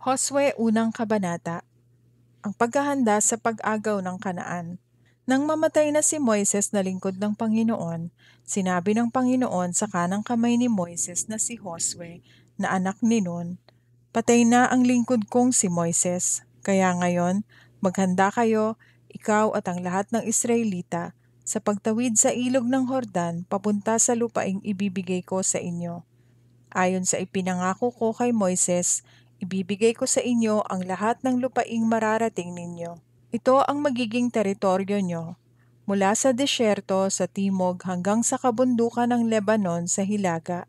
Josue unang kabanata, ang paghahanda sa pag-agaw ng Kanaan. Nang mamatay na si Moises na lingkod ng Panginoon, sinabi ng Panginoon sa kanang kamay ni Moises na si Josue na anak ni Nun, "Patay na ang lingkod kong si Moises, kaya ngayon maghanda kayo, ikaw at ang lahat ng Israelita, sa pagtawid sa ilog ng Hordan papunta sa lupaing ibibigay ko sa inyo. Ayon sa ipinangako ko kay Moises, ibibigay ko sa inyo ang lahat ng lupaing mararating ninyo. Ito ang magiging teritoryo nyo, mula sa desyerto sa timog hanggang sa kabundukan ng Lebanon sa hilaga,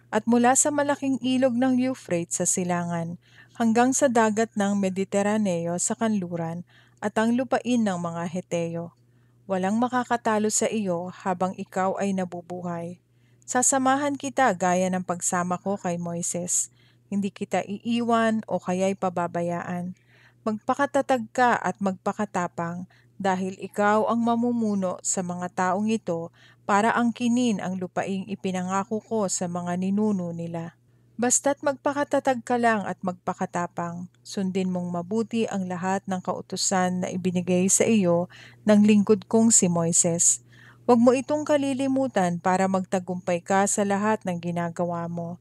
at mula sa malaking ilog ng Euphrates sa silangan, hanggang sa dagat ng Mediteraneo sa kanluran, at ang lupain ng mga Heteo. Walang makakatalo sa iyo habang ikaw ay nabubuhay. Sasamahan kita gaya ng pagsama ko kay Moises. Hindi kita iiwan o kaya'y pababayaan. Magpakatatag ka at magpakatapang dahil ikaw ang mamumuno sa mga taong ito para angkinin ang lupaing ipinangako ko sa mga ninuno nila. Basta't magpakatatag ka lang at magpakatapang, sundin mong mabuti ang lahat ng kautusan na ibinigay sa iyo ng lingkod kong si Moises. Huwag mo itong kalilimutan para magtagumpay ka sa lahat ng ginagawa mo.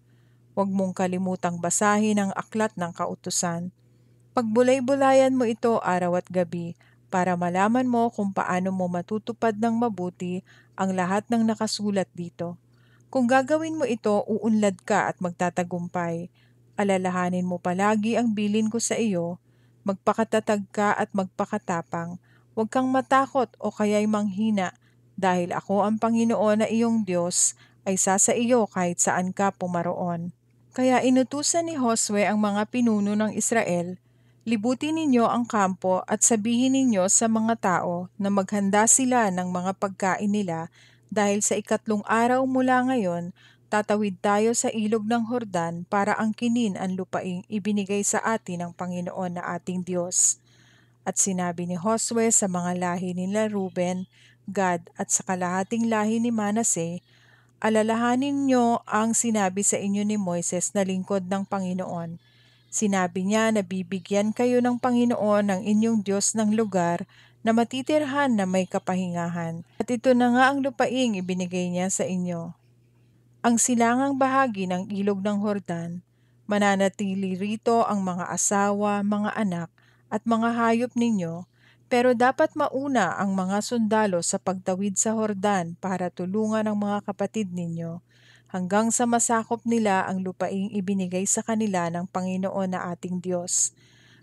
Huwag mong kalimutang basahin ang aklat ng kautusan. Pagbulay-bulayan mo ito araw at gabi para malaman mo kung paano mo matutupad ng mabuti ang lahat ng nakasulat dito. Kung gagawin mo ito, uunlad ka at magtatagumpay. Alalahanin mo palagi ang bilin ko sa iyo, magpakatatag ka at magpakatapang. Huwag kang matakot o kaya'y manghina, dahil ako ang Panginoon na iyong Diyos ay sa iyo kahit saan ka pumaroon. Kaya inutusan ni Josue ang mga pinuno ng Israel, "Libutin ninyo ang kampo at sabihin ninyo sa mga tao na maghanda sila ng mga pagkain nila dahil sa ikatlong araw mula ngayon, tatawid tayo sa ilog ng Hordan para angkinin ang lupaing ibinigay sa atin ng Panginoon na ating Diyos." At sinabi ni Josue sa mga lahi nila Ruben, Gad at sa kalahating lahi ni Manase, "Alalahanin nyo ang sinabi sa inyo ni Moises na lingkod ng Panginoon. Sinabi niya na bibigyan kayo ng Panginoon ng inyong Diyos ng lugar na matitirhan na may kapahingahan. At ito na nga ang lupaing ibinigay niya sa inyo. Ang silangang bahagi ng ilog ng Hordan, mananatili rito ang mga asawa, mga anak, at mga hayop ninyo, pero dapat mauna ang mga sundalo sa pagtawid sa Hordan para tulungan ang mga kapatid ninyo, hanggang sa masakop nila ang lupaing ibinigay sa kanila ng Panginoon na ating Diyos.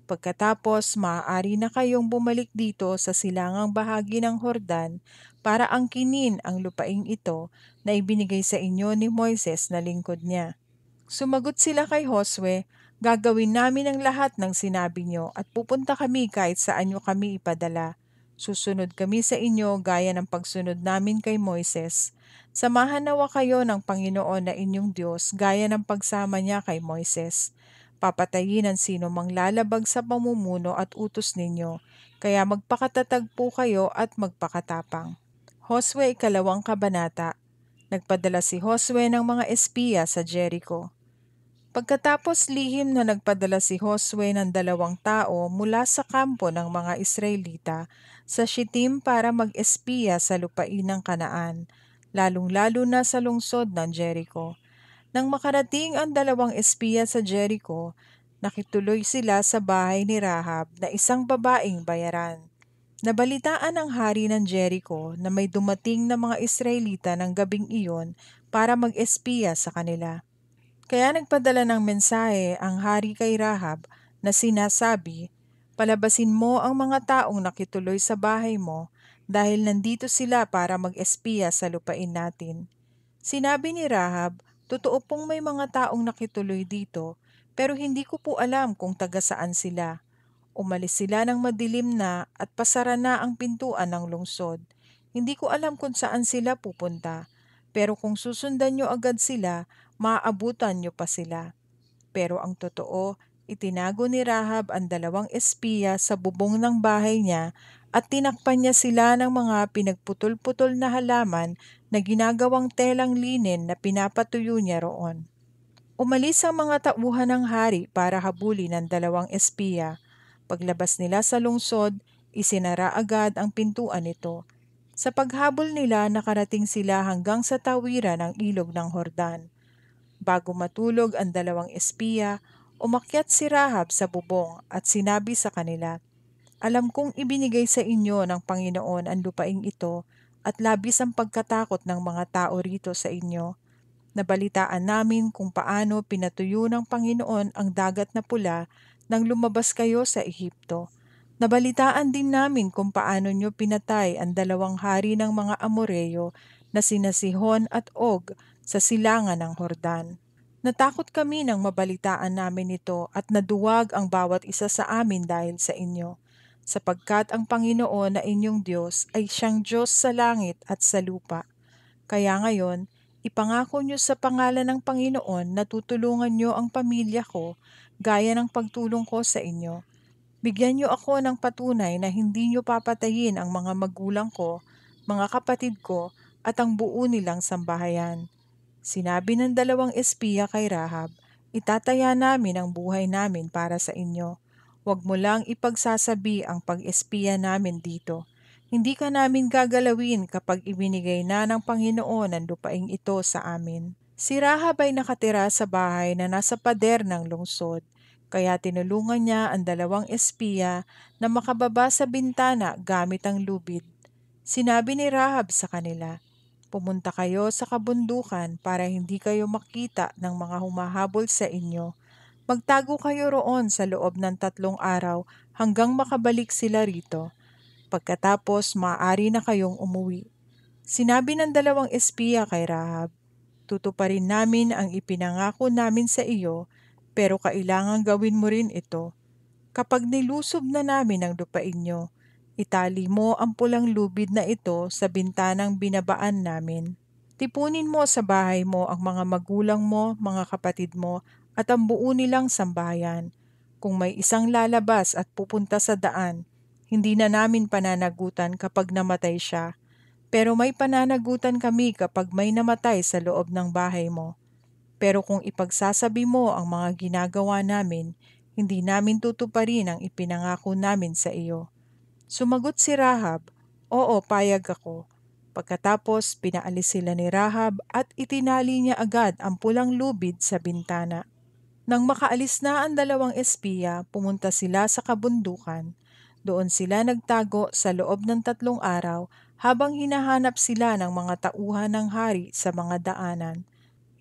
Pagkatapos, maaari na kayong bumalik dito sa silangang bahagi ng Hordan para angkinin ang lupaing ito na ibinigay sa inyo ni Moises na lingkod niya." Sumagot sila kay Josue, "Gagawin namin ang lahat ng sinabi niyo at pupunta kami kahit saan niyo kami ipadala. Susunod kami sa inyo gaya ng pagsunod namin kay Moises. Samahan nawa kayo ng Panginoon na inyong Diyos gaya ng pagsama niya kay Moises. Papatayin ang sino mang lalabag sa pamumuno at utos ninyo, kaya magpakatatag po kayo at magpakatapang." Josue ikalawang kabanata. Nagpadala si Josue ng mga espiya sa Jericho. Pagkatapos lihim na nagpadala si Josue ng 2 tao mula sa kampo ng mga Israelita sa Shittim para mag-espiya sa lupain ng Kanaan, lalong-lalo na sa lungsod ng Jericho. Nang makarating ang 2 espiya sa Jericho, nakituloy sila sa bahay ni Rahab na isang babaeng bayaran. Nabalitaan ng hari ng Jericho na may dumating na mga Israelita ng gabing iyon para mag-espiya sa kanila. Kaya nagpadala ng mensahe ang hari kay Rahab na sinasabi, "Palabasin mo ang mga taong nakituloy sa bahay mo dahil nandito sila para mag-espiya sa lupain natin." Sinabi ni Rahab, "Totoo pong may mga taong nakituloy dito, pero hindi ko po alam kung taga saan sila." Umalis sila ng madilim na at pasara na ang pintuan ng lungsod. Hindi ko alam kung saan sila pupunta, pero kung susundan nyo agad sila, maaabutan nyo pa sila. Pero ang totoo, itinago ni Rahab ang 2 espiya sa bubong ng bahay niya at tinakpan niya sila ng mga pinagputol-putol na halaman na ginagawang telang linen na pinapatuyo niya roon. Umalis ang mga tauhan ng hari para habulin ang dalawang espiya. Paglabas nila sa lungsod, isinara agad ang pintuan nito. Sa paghabol nila, nakarating sila hanggang sa tawiran ng ilog ng Hordan. Bago matulog ang dalawang espiya, umakyat si Rahab sa bubong at sinabi sa kanila, "Alam kong ibinigay sa inyo ng Panginoon ang lupaing ito at labis ang pagkatakot ng mga tao rito sa inyo. Nabalitaan namin kung paano pinatuyo ng Panginoon ang dagat na pula nang lumabas kayo sa Ehipto. Nabalitaan din namin kung paano nyo pinatay ang dalawang hari ng mga Amoreo na sina Sihon at Og sa silangan ng Hordan. Natakot kami nang mabalitaan namin ito at naduwag ang bawat isa sa amin dahil sa inyo, sapagkat ang Panginoon na inyong Diyos ay siyang Diyos sa langit at sa lupa. Kaya ngayon, ipangako niyo sa pangalan ng Panginoon na tutulungan niyo ang pamilya ko gaya ng pagtulong ko sa inyo. Bigyan niyo ako ng patunay na hindi niyo papatayin ang mga magulang ko, mga kapatid ko, at ang buo nilang sambahayan." Sinabi ng dalawang espiya kay Rahab, "Itataya namin ang buhay namin para sa inyo. Huwag mo lang ipagsasabi ang pag-espiya namin dito. Hindi ka namin gagalawin kapag ibinigay na ng Panginoon ang lupaing ito sa amin." Si Rahab ay nakatira sa bahay na nasa pader ng lungsod, kaya tinulungan niya ang dalawang espiya na makababa sa bintana gamit ang lubid. Sinabi ni Rahab sa kanila, "Pumunta kayo sa kabundukan para hindi kayo makita ng mga humahabol sa inyo. Magtago kayo roon sa loob ng 3 araw hanggang makabalik sila rito. Pagkatapos, maaari na kayong umuwi." Sinabi ng dalawang espiya kay Rahab, "Tutuparin namin ang ipinangako namin sa iyo, pero kailangan gawin mo rin ito. Kapag nilusob na namin ang lupain nyo, itali mo ang pulang lubid na ito sa bintanang binabaan namin. Tipunin mo sa bahay mo ang mga magulang mo, mga kapatid mo, at ang buo nilang sambahayan. Kung may isang lalabas at pupunta sa daan, hindi na namin pananagutan kapag namatay siya. Pero may pananagutan kami kapag may namatay sa loob ng bahay mo. Pero kung ipagsasabi mo ang mga ginagawa namin, hindi namin tutuparin ang ipinangako namin sa iyo." Sumagot si Rahab, "Oo, payag ako." Pagkatapos, pinaalis sila ni Rahab at itinali niya agad ang pulang lubid sa bintana. Nang makaalis na ang dalawang espiya, pumunta sila sa kabundukan. Doon sila nagtago sa loob ng 3 araw habang hinahanap sila ng mga tauhan ng hari sa mga daanan.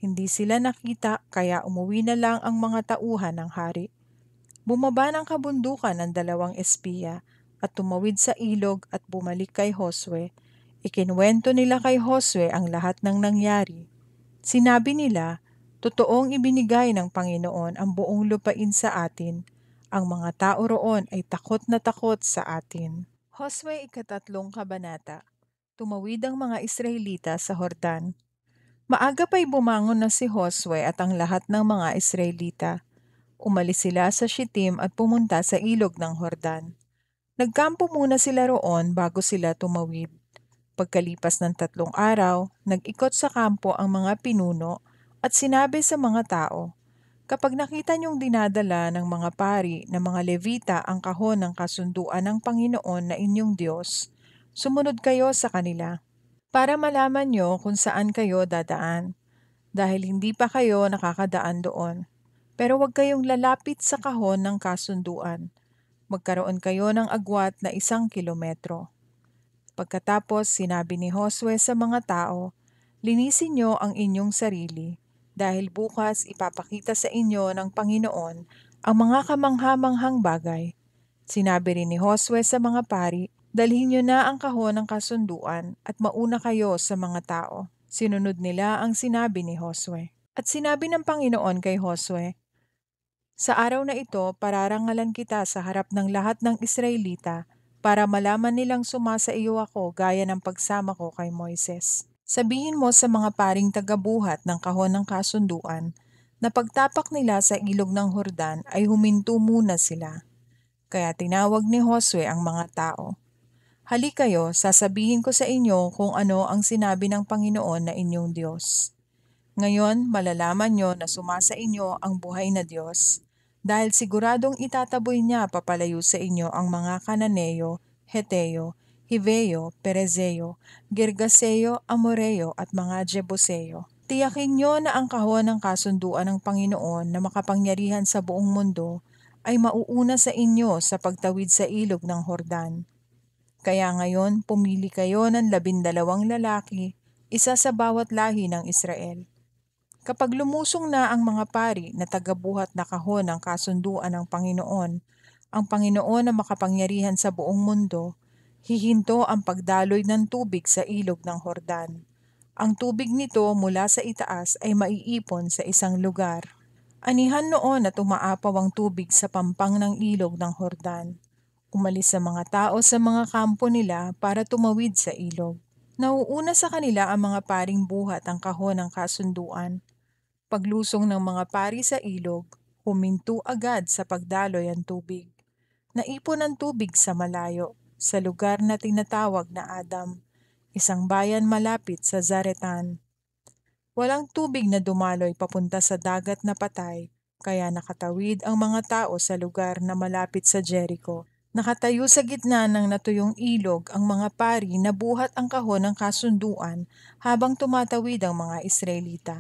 Hindi sila nakita kaya umuwi na lang ang mga tauhan ng hari. Bumaba ng kabundukan ang dalawang espiya at tumawid sa ilog at bumalik kay Josue. Ikinuwento nila kay Josue ang lahat ng nangyari. Sinabi nila, "Totoong ibinigay ng Panginoon ang buong lupain sa atin. Ang mga tao roon ay takot na takot sa atin." Josue 3 kabanata. Tumawid ang mga Israelita sa Hordan. Maaga pa'y bumangon na si Josue at ang lahat ng mga Israelita. Umalis sila sa Shittim at pumunta sa ilog ng Hordan. Nagkampo muna sila roon bago sila tumawid. Pagkalipas ng 3 araw, nag-ikot sa kampo ang mga pinuno at sinabi sa mga tao, "Kapag nakita niyong dinadala ng mga pari na mga Levita ang kahon ng kasunduan ng Panginoon na inyong Diyos, sumunod kayo sa kanila para malaman niyo kung saan kayo dadaan, dahil hindi pa kayo nakakadaan doon. Pero huwag kayong lalapit sa kahon ng kasunduan. Magkaroon kayo ng agwat na 1 kilometro." Pagkatapos, sinabi ni Josue sa mga tao, "Linisin niyo ang inyong sarili, dahil bukas ipapakita sa inyo ng Panginoon ang mga kamangha-manghang bagay." Sinabi rin ni Josue sa mga pari, "Dalhin niyo na ang kahon ng kasunduan at mauna kayo sa mga tao." Sinunod nila ang sinabi ni Josue. At sinabi ng Panginoon kay Josue, "Sa araw na ito, pararangalan kita sa harap ng lahat ng Israelita para malaman nilang sumasa iyo ako gaya ng pagsama ko kay Moises. Sabihin mo sa mga paring tagabuhat ng kahon ng kasunduan na pagtapak nila sa ilog ng Hordan ay huminto muna sila." Kaya tinawag ni Josue ang mga tao. "Halik kayo, sasabihin ko sa inyo kung ano ang sinabi ng Panginoon na inyong Diyos." Ngayon, malalaman nyo na sumasa inyo ang buhay na Diyos, dahil siguradong itataboy niya papalayo sa inyo ang mga Kananeo, Heteo, Hiveo, Perezeo, Girgaseo, Amoreo at mga Jebuseo. Tiyakin nyo na ang kahon ng kasunduan ng Panginoon na makapangyarihan sa buong mundo ay mauuna sa inyo sa pagtawid sa ilog ng Hordan. Kaya ngayon, pumili kayo ng 12 lalaki, isa sa bawat lahi ng Israel. Kapag lumusong na ang mga pari na tagabuhat na kahon ng kasunduan ng Panginoon, ang Panginoon na makapangyarihan sa buong mundo, hihinto ang pagdaloy ng tubig sa ilog ng Hordan. Ang tubig nito mula sa itaas ay maiipon sa isang lugar. Anihan noon na tumaapaw ang tubig sa pampang ng ilog ng Hordan. Umalis sa mga tao sa mga kampo nila para tumawid sa ilog. Nauuna sa kanila ang mga paring buhat ang kahon ng kasunduan. Paglusong ng mga pari sa ilog, huminto agad sa pagdaloy ang tubig. Naipon ang tubig sa malayo, sa lugar na tinatawag na Adam, isang bayan malapit sa Zaretan. Walang tubig na dumaloy papunta sa dagat na patay, kaya nakatawid ang mga tao sa lugar na malapit sa Jericho. Nakatayo sa gitna ng natuyong ilog ang mga pari na buhat ang kahon ng kasunduan habang tumatawid ang mga Israelita.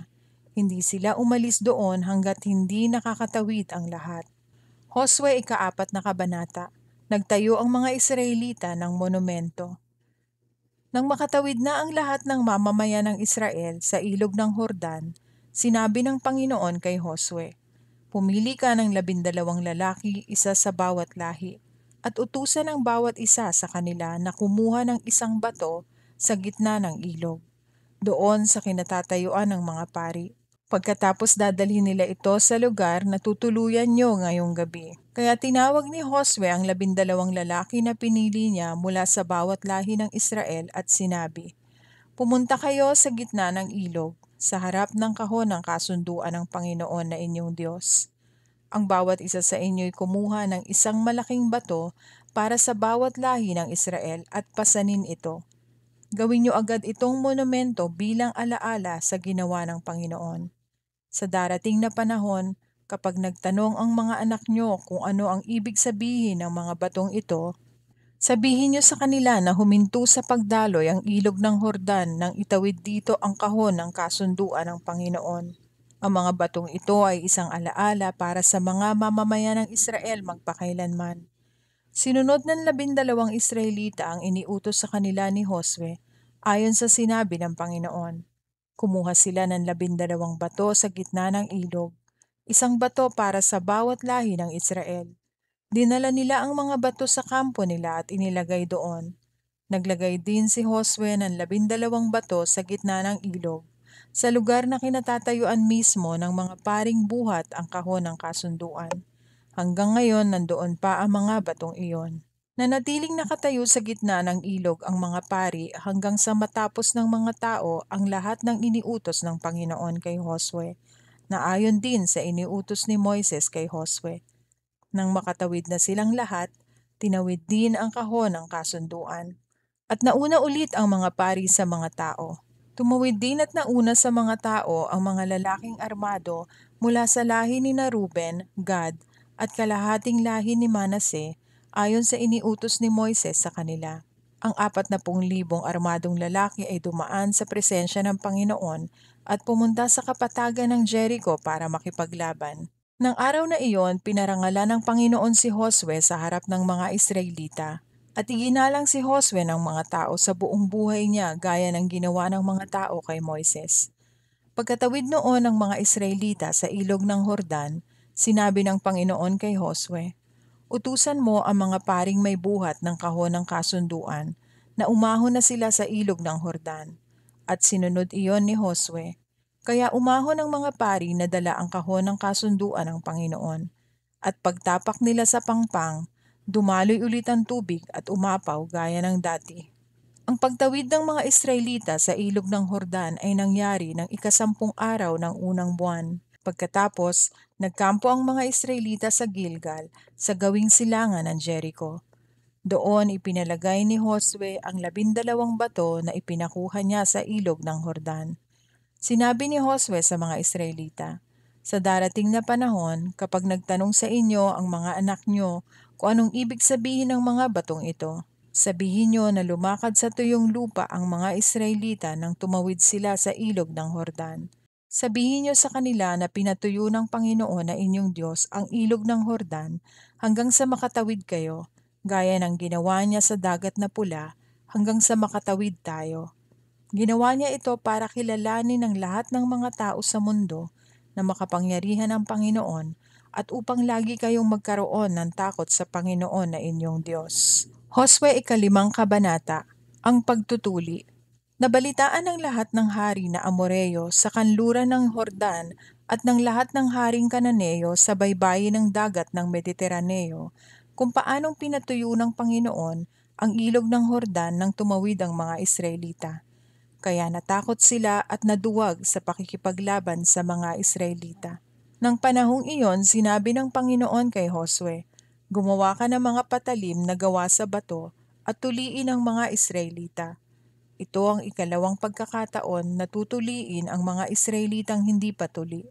Hindi sila umalis doon hanggat hindi nakakatawid ang lahat. Josue 4 na kabanata. Nagtayo ang mga Israelita ng monumento. Nang makatawid na ang lahat ng mamamayan ng Israel sa ilog ng Hordan, sinabi ng Panginoon kay Josue, "Pumili ka ng 12 lalaki, isa sa bawat lahi, at utusan ang bawat isa sa kanila na kumuha ng isang bato sa gitna ng ilog, doon sa kinatatayuan ng mga pari. Pagkatapos dadalhin nila ito sa lugar na tutuluyan nyo ngayong gabi." Kaya tinawag ni Josue ang 12 lalaki na pinili niya mula sa bawat lahi ng Israel at sinabi, "Pumunta kayo sa gitna ng ilog, sa harap ng kahon ng kasunduan ng Panginoon na inyong Diyos. Ang bawat isa sa inyo'y kumuha ng isang malaking bato para sa bawat lahi ng Israel at pasanin ito. Gawin niyo agad itong monumento bilang alaala sa ginawa ng Panginoon. Sa darating na panahon, kapag nagtanong ang mga anak nyo kung ano ang ibig sabihin ng mga batong ito, sabihin niyo sa kanila na huminto sa pagdaloy ang ilog ng Hordan nang itawid dito ang kahon ng kasunduan ng Panginoon. Ang mga batong ito ay isang alaala para sa mga mamamayan ng Israel magpakailanman." Sinunod ng 12 Israelita ang iniutos sa kanila ni Josue, ayon sa sinabi ng Panginoon. Kumuha sila ng 12 bato sa gitna ng ilog, isang bato para sa bawat lahi ng Israel. Dinala nila ang mga bato sa kampo nila at inilagay doon. Naglagay din si Josue ng 12 bato sa gitna ng ilog, sa lugar na kinatatayuan mismo ng mga paring buhat ang kahon ng kasunduan. Hanggang ngayon nandoon pa ang mga batong iyon. Nanatiling nakatayo sa gitna ng ilog ang mga pari hanggang sa matapos ng mga tao ang lahat ng iniutos ng Panginoon kay Josue, na ayon din sa iniutos ni Moises kay Josue. Nang makatawid na silang lahat, tinawid din ang kahon ng kasunduan. At nauna ulit ang mga pari sa mga tao. Tumawid din at nauna sa mga tao ang mga lalaking armado mula sa lahi ni Ruben, Gad, at kalahating lahi ni Manase, ayon sa iniutos ni Moises sa kanila. Ang 40,000 armadong lalaki ay dumaan sa presensya ng Panginoon at pumunta sa kapatagan ng Jericho para makipaglaban. Nang araw na iyon, pinarangalan ng Panginoon si Josue sa harap ng mga Israelita. At iginalang si Josue ng mga tao sa buong buhay niya gaya ng ginawa ng mga tao kay Moises. Pagkatawid noon ng mga Israelita sa ilog ng Hordan, sinabi ng Panginoon kay Josue, "Utusan mo ang mga paring may buhat ng kahon ng kasunduan na umahon na sila sa ilog ng Hordan." At sinunod iyon ni Josue. Kaya umahon ang mga pari na dala ang kahon ng kasunduan ng Panginoon. At pagtapak nila sa pangpang, dumaloy ulit ang tubig at umapaw gaya ng dati. Ang pagtawid ng mga Israelita sa ilog ng Hordan ay nangyari ng 10 araw ng unang buwan. Pagkatapos, nagkampo ang mga Israelita sa Gilgal, sa gawing silangan ng Jericho. Doon ipinalagay ni Josue ang 12 bato na ipinakuha niya sa ilog ng Hordan. Sinabi ni Josue sa mga Israelita, "Sa darating na panahon, kapag nagtanong sa inyo ang mga anak nyo kung anong ibig sabihin ng mga batong ito, sabihin nyo na lumakad sa tuyong lupa ang mga Israelita nang tumawid sila sa ilog ng Hordan. Sabihin nyo sa kanila na pinatuyo ng Panginoon na inyong Diyos ang ilog ng Hordan hanggang sa makatawid kayo, gaya ng ginawa niya sa dagat na pula hanggang sa makatawid tayo. Ginawa niya ito para kilalanin ng lahat ng mga tao sa mundo na makapangyarihan ang Panginoon at upang lagi kayong magkaroon ng takot sa Panginoon na inyong Diyos." Josue 5 kabanata, ang pagtutuli. Nabalitaan ng lahat ng hari na Amoreo sa kanluran ng Hordan at ng lahat ng haring Kananeo sa baybayin ng dagat ng Mediteraneo kung paanong pinatuyo ng Panginoon ang ilog ng Hordan nang tumawid ang mga Israelita. Kaya natakot sila at naduwag sa pakikipaglaban sa mga Israelita. Nang panahong iyon, sinabi ng Panginoon kay Josue, "Gumawa ka ng mga patalim na gawa sa bato at tuliin ang mga Israelita." Ito ang ikalawang pagkakataon na tutuliin ang mga Israelitang hindi patuli.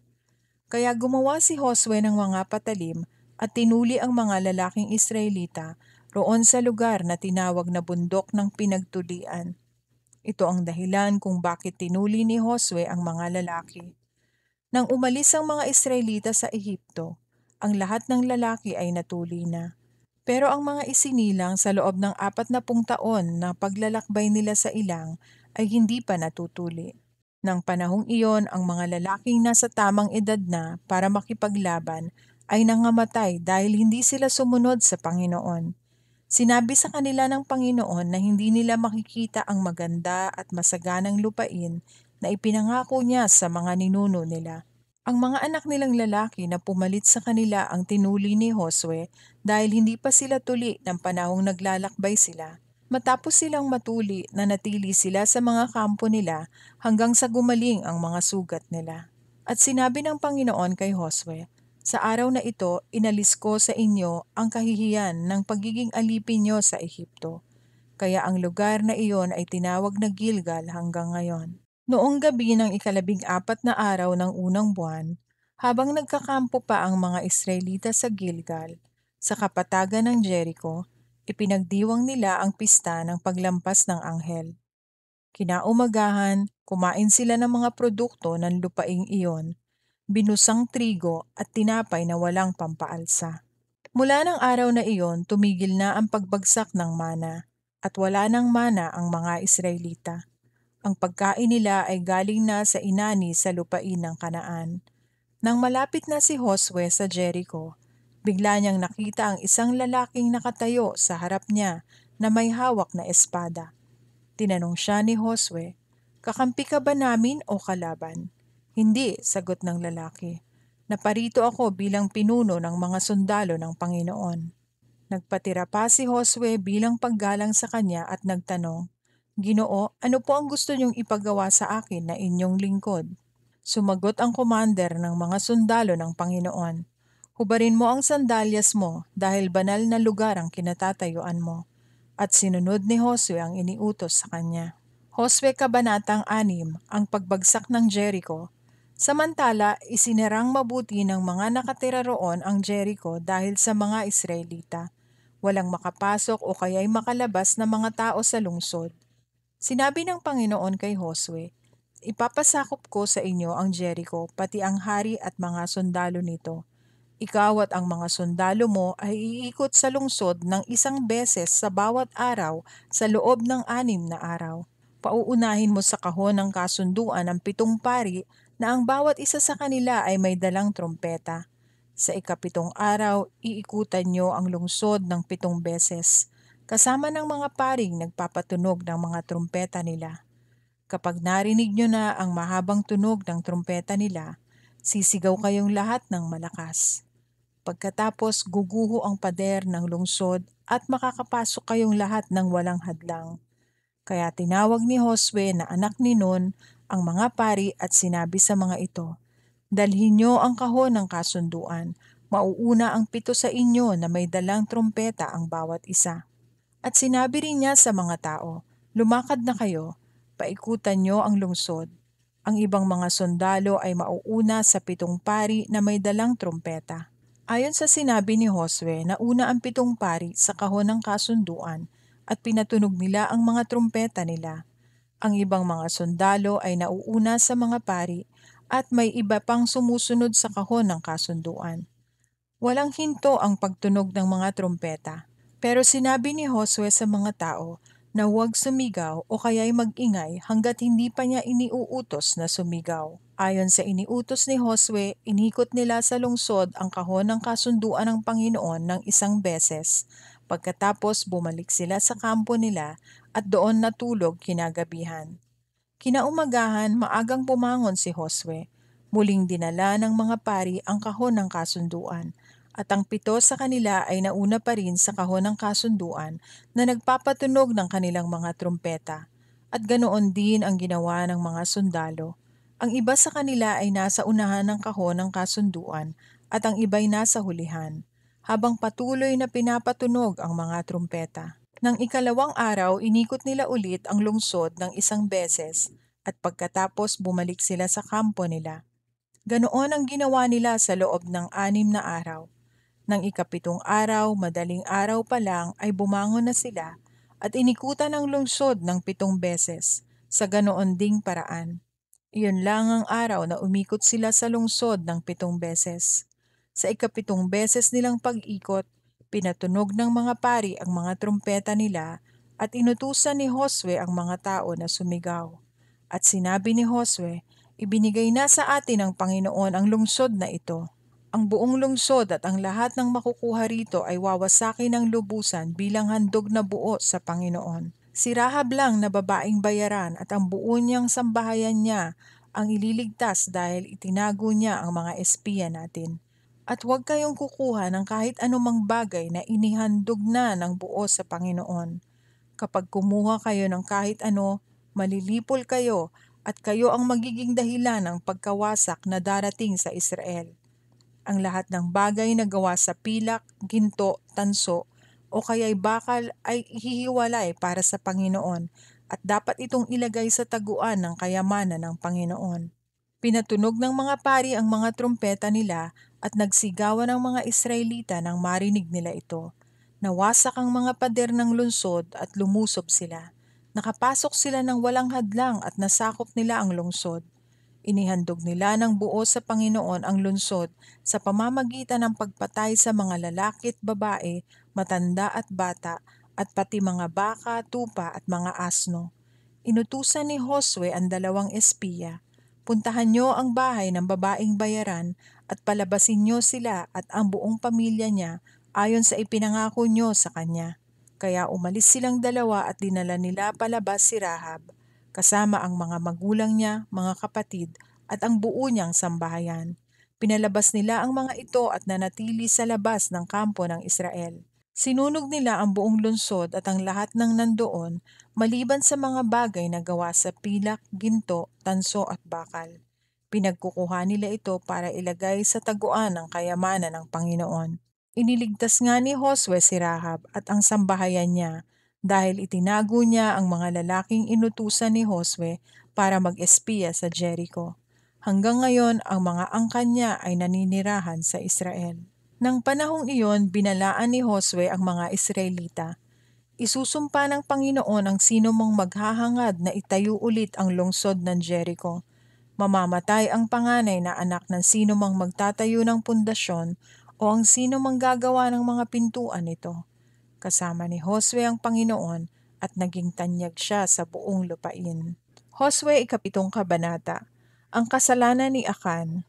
Kaya gumawa si Josue ng mga patalim at tinuli ang mga lalaking Israelita roon sa lugar na tinawag na bundok ng pinagtulian. Ito ang dahilan kung bakit tinuli ni Josue ang mga lalaki. Nang umalis ang mga Israelita sa Ehipto, ang lahat ng lalaki ay natuli na. Pero ang mga isinilang sa loob ng 40 taon na paglalakbay nila sa ilang ay hindi pa natutuli. Nang panahong iyon, ang mga lalaking nasa tamang edad na para makipaglaban ay nangamatay dahil hindi sila sumunod sa Panginoon. Sinabi sa kanila ng Panginoon na hindi nila makikita ang maganda at masaganang lupain na ipinangako niya sa mga ninuno nila. Ang mga anak nilang lalaki na pumalit sa kanila ang tinuli ni Josue dahil hindi pa sila tuli ng panahong naglalakbay sila. Matapos silang matuli, nanatili sila sa mga kampo nila hanggang sa gumaling ang mga sugat nila. At sinabi ng Panginoon kay Josue, "Sa araw na ito, inalis ko sa inyo ang kahihiyan ng pagiging alipin nyo sa Ehipto." Kaya ang lugar na iyon ay tinawag na Gilgal hanggang ngayon. Noong gabi ng 14 na araw ng unang buwan, habang nagkakampo pa ang mga Israelita sa Gilgal, sa kapatagan ng Jericho, ipinagdiwang nila ang pista ng paglampas ng anghel. Kinaumagahan, kumain sila ng mga produkto ng lupaing iyon, binusang trigo at tinapay na walang pampaalsa. Mula ng araw na iyon, tumigil na ang pagbagsak ng mana, at wala ng mana ang mga Israelita. Ang pagkain nila ay galing na sa inani sa lupain ng Kanaan. Nang malapit na si Josue sa Jericho, bigla niyang nakita ang isang lalaking nakatayo sa harap niya na may hawak na espada. Tinanong siya ni Josue, "Kakampi ka ba namin o kalaban?" "Hindi," sagot ng lalaki. "Naparito ako bilang pinuno ng mga sundalo ng Panginoon." Nagpatira pa si Josue bilang paggalang sa kanya at nagtanong, "Ginoo, ano po ang gusto niyong ipagawa sa akin na inyong lingkod?" Sumagot ang commander ng mga sundalo ng Panginoon, "Hubarin mo ang sandalyas mo dahil banal na lugar ang kinatatayuan mo." At sinunod ni Josue ang iniutos sa kanya. Josue Kabanatang 6, ang pagbagsak ng Jericho. Samantala, isinirang mabuti ng mga nakatira roon ang Jericho dahil sa mga Israelita. Walang makapasok o kaya'y makalabas na mga tao sa lungsod. Sinabi ng Panginoon kay Josue, "Ipapasakop ko sa inyo ang Jericho, pati ang hari at mga sundalo nito. Ikaw at ang mga sundalo mo ay iikot sa lungsod ng 1 beses sa bawat araw sa loob ng 6 na araw. Pauunahin mo sa kahon ng kasunduan ang 7 pari na ang bawat isa sa kanila ay may dalang trompeta. Sa 7 araw, iikutan nyo ang lungsod ng 7 beses, kasama ng mga paring nagpapatunog ng mga trompeta nila. Kapag narinig nyo na ang mahabang tunog ng trompeta nila, sisigaw kayong lahat ng malakas. Pagkatapos guguho ang pader ng lungsod at makakapasok kayong lahat ng walang hadlang." Kaya tinawag ni Josue na anak ni Nun ang mga pari at sinabi sa mga ito, "Dalhin niyo ang kahon ng kasunduan. Mauuna ang 7 sa inyo na may dalang trompeta ang bawat isa." At sinabi rin niya sa mga tao, "Lumakad na kayo, paikutan niyo ang lungsod." Ang ibang mga sundalo ay mauuna sa 7 pari na may dalang trumpeta. Ayon sa sinabi ni Josue, nauna ang 7 pari sa kahon ng kasunduan at pinatunog nila ang mga trumpeta nila. Ang ibang mga sundalo ay nauuna sa mga pari at may iba pang sumusunod sa kahon ng kasunduan. Walang hinto ang pagtunog ng mga trumpeta. Pero sinabi ni Josue sa mga tao na huwag sumigaw o kaya'y mag-ingay hanggat hindi pa niya iniuutos na sumigaw. Ayon sa iniutos ni Josue, inikot nila sa lungsod ang kahon ng kasunduan ng Panginoon ng 1 beses. Pagkatapos bumalik sila sa kampo nila at doon natulog kinagabihan. Kinaumagahan, maagang pumangon si Josue. Muling dinala ng mga pari ang kahon ng kasunduan, at ang 7 sa kanila ay nauna pa rin sa kahon ng kasunduan na nagpapatunog ng kanilang mga trumpeta. At ganoon din ang ginawa ng mga sundalo. Ang iba sa kanila ay nasa unahan ng kahon ng kasunduan at ang iba'y nasa hulihan, habang patuloy na pinapatunog ang mga trumpeta. Nang ikalawang araw, inikot nila ulit ang lungsod ng 1 beses at pagkatapos bumalik sila sa kampo nila. Ganoon ang ginawa nila sa loob ng 6 na araw. Nang ika-7 araw, madaling araw pa lang ay bumangon na sila at inikutan ang lungsod ng 7 beses sa ganoon ding paraan. Iyon lang ang araw na umikot sila sa lungsod ng 7 beses. Sa ika-7 beses nilang pag-ikot, pinatunog ng mga pari ang mga trumpeta nila at inutusan ni Josue ang mga tao na sumigaw. At sinabi ni Josue, ibinigay na sa atin ng Panginoon ang lungsod na ito. Ang buong lungsod at ang lahat ng makukuha rito ay wawasakin ng lubusan bilang handog na buo sa Panginoon. Si Rahab lang na babaeng bayaran at ang buo niyang sambahayan niya ang ililigtas dahil itinago niya ang mga espiya natin. At huwag kayong kukuha ng kahit anumang bagay na inihandog na ng buo sa Panginoon. Kapag kumuha kayo ng kahit ano, malilipol kayo at kayo ang magiging dahilan ng pagkawasak na darating sa Israel. Ang lahat ng bagay na gawa sa pilak, ginto, tanso, o kaya'y bakal ay hihiwalay para sa Panginoon at dapat itong ilagay sa taguan ng kayamanan ng Panginoon. Pinatunog ng mga pari ang mga trumpeta nila at nagsigawan ang mga Israelita nang marinig nila ito. Nawasak ang mga pader ng lungsod at lumusob sila. Nakapasok sila ng walang hadlang at nasakop nila ang lungsod. Inihandog nila ng buo sa Panginoon ang lungsod sa pamamagitan ng pagpatay sa mga lalaki at babae, matanda at bata, at pati mga baka, tupa at mga asno. Inutusan ni Josue ang 2 espiya, puntahan niyo ang bahay ng babaeng bayaran at palabasin niyo sila at ang buong pamilya niya ayon sa ipinangako niyo sa kanya. Kaya umalis silang 2 at dinala nila palabas si Rahab, kasama ang mga magulang niya, mga kapatid, at ang buo niyang sambahayan. Pinalabas nila ang mga ito at nanatili sa labas ng kampo ng Israel. Sinunog nila ang buong lungsod at ang lahat ng nandoon, maliban sa mga bagay na gawa sa pilak, ginto, tanso at bakal. Pinagkukuha nila ito para ilagay sa taguan ng kayamanan ng Panginoon. Iniligtas nga ni Josue si Rahab at ang sambahayan niya dahil itinago niya ang mga lalaking inutusan ni Josue para mag-espiya sa Jericho. Hanggang ngayon, ang mga angkan niya ay naninirahan sa Israel. Nang panahong iyon, binalaan ni Josue ang mga Israelita. Isusumpa ng Panginoon ang sino mang maghahangad na itayo ulit ang lungsod ng Jericho. Mamamatay ang panganay na anak ng sino mang magtatayo ng pundasyon o ang sino mang gagawa ng mga pintuan nito. Kasama ni Josue ang Panginoon at naging tanyag siya sa buong lupain. Josue 7 kabanata. Ang kasalanan ni Akan.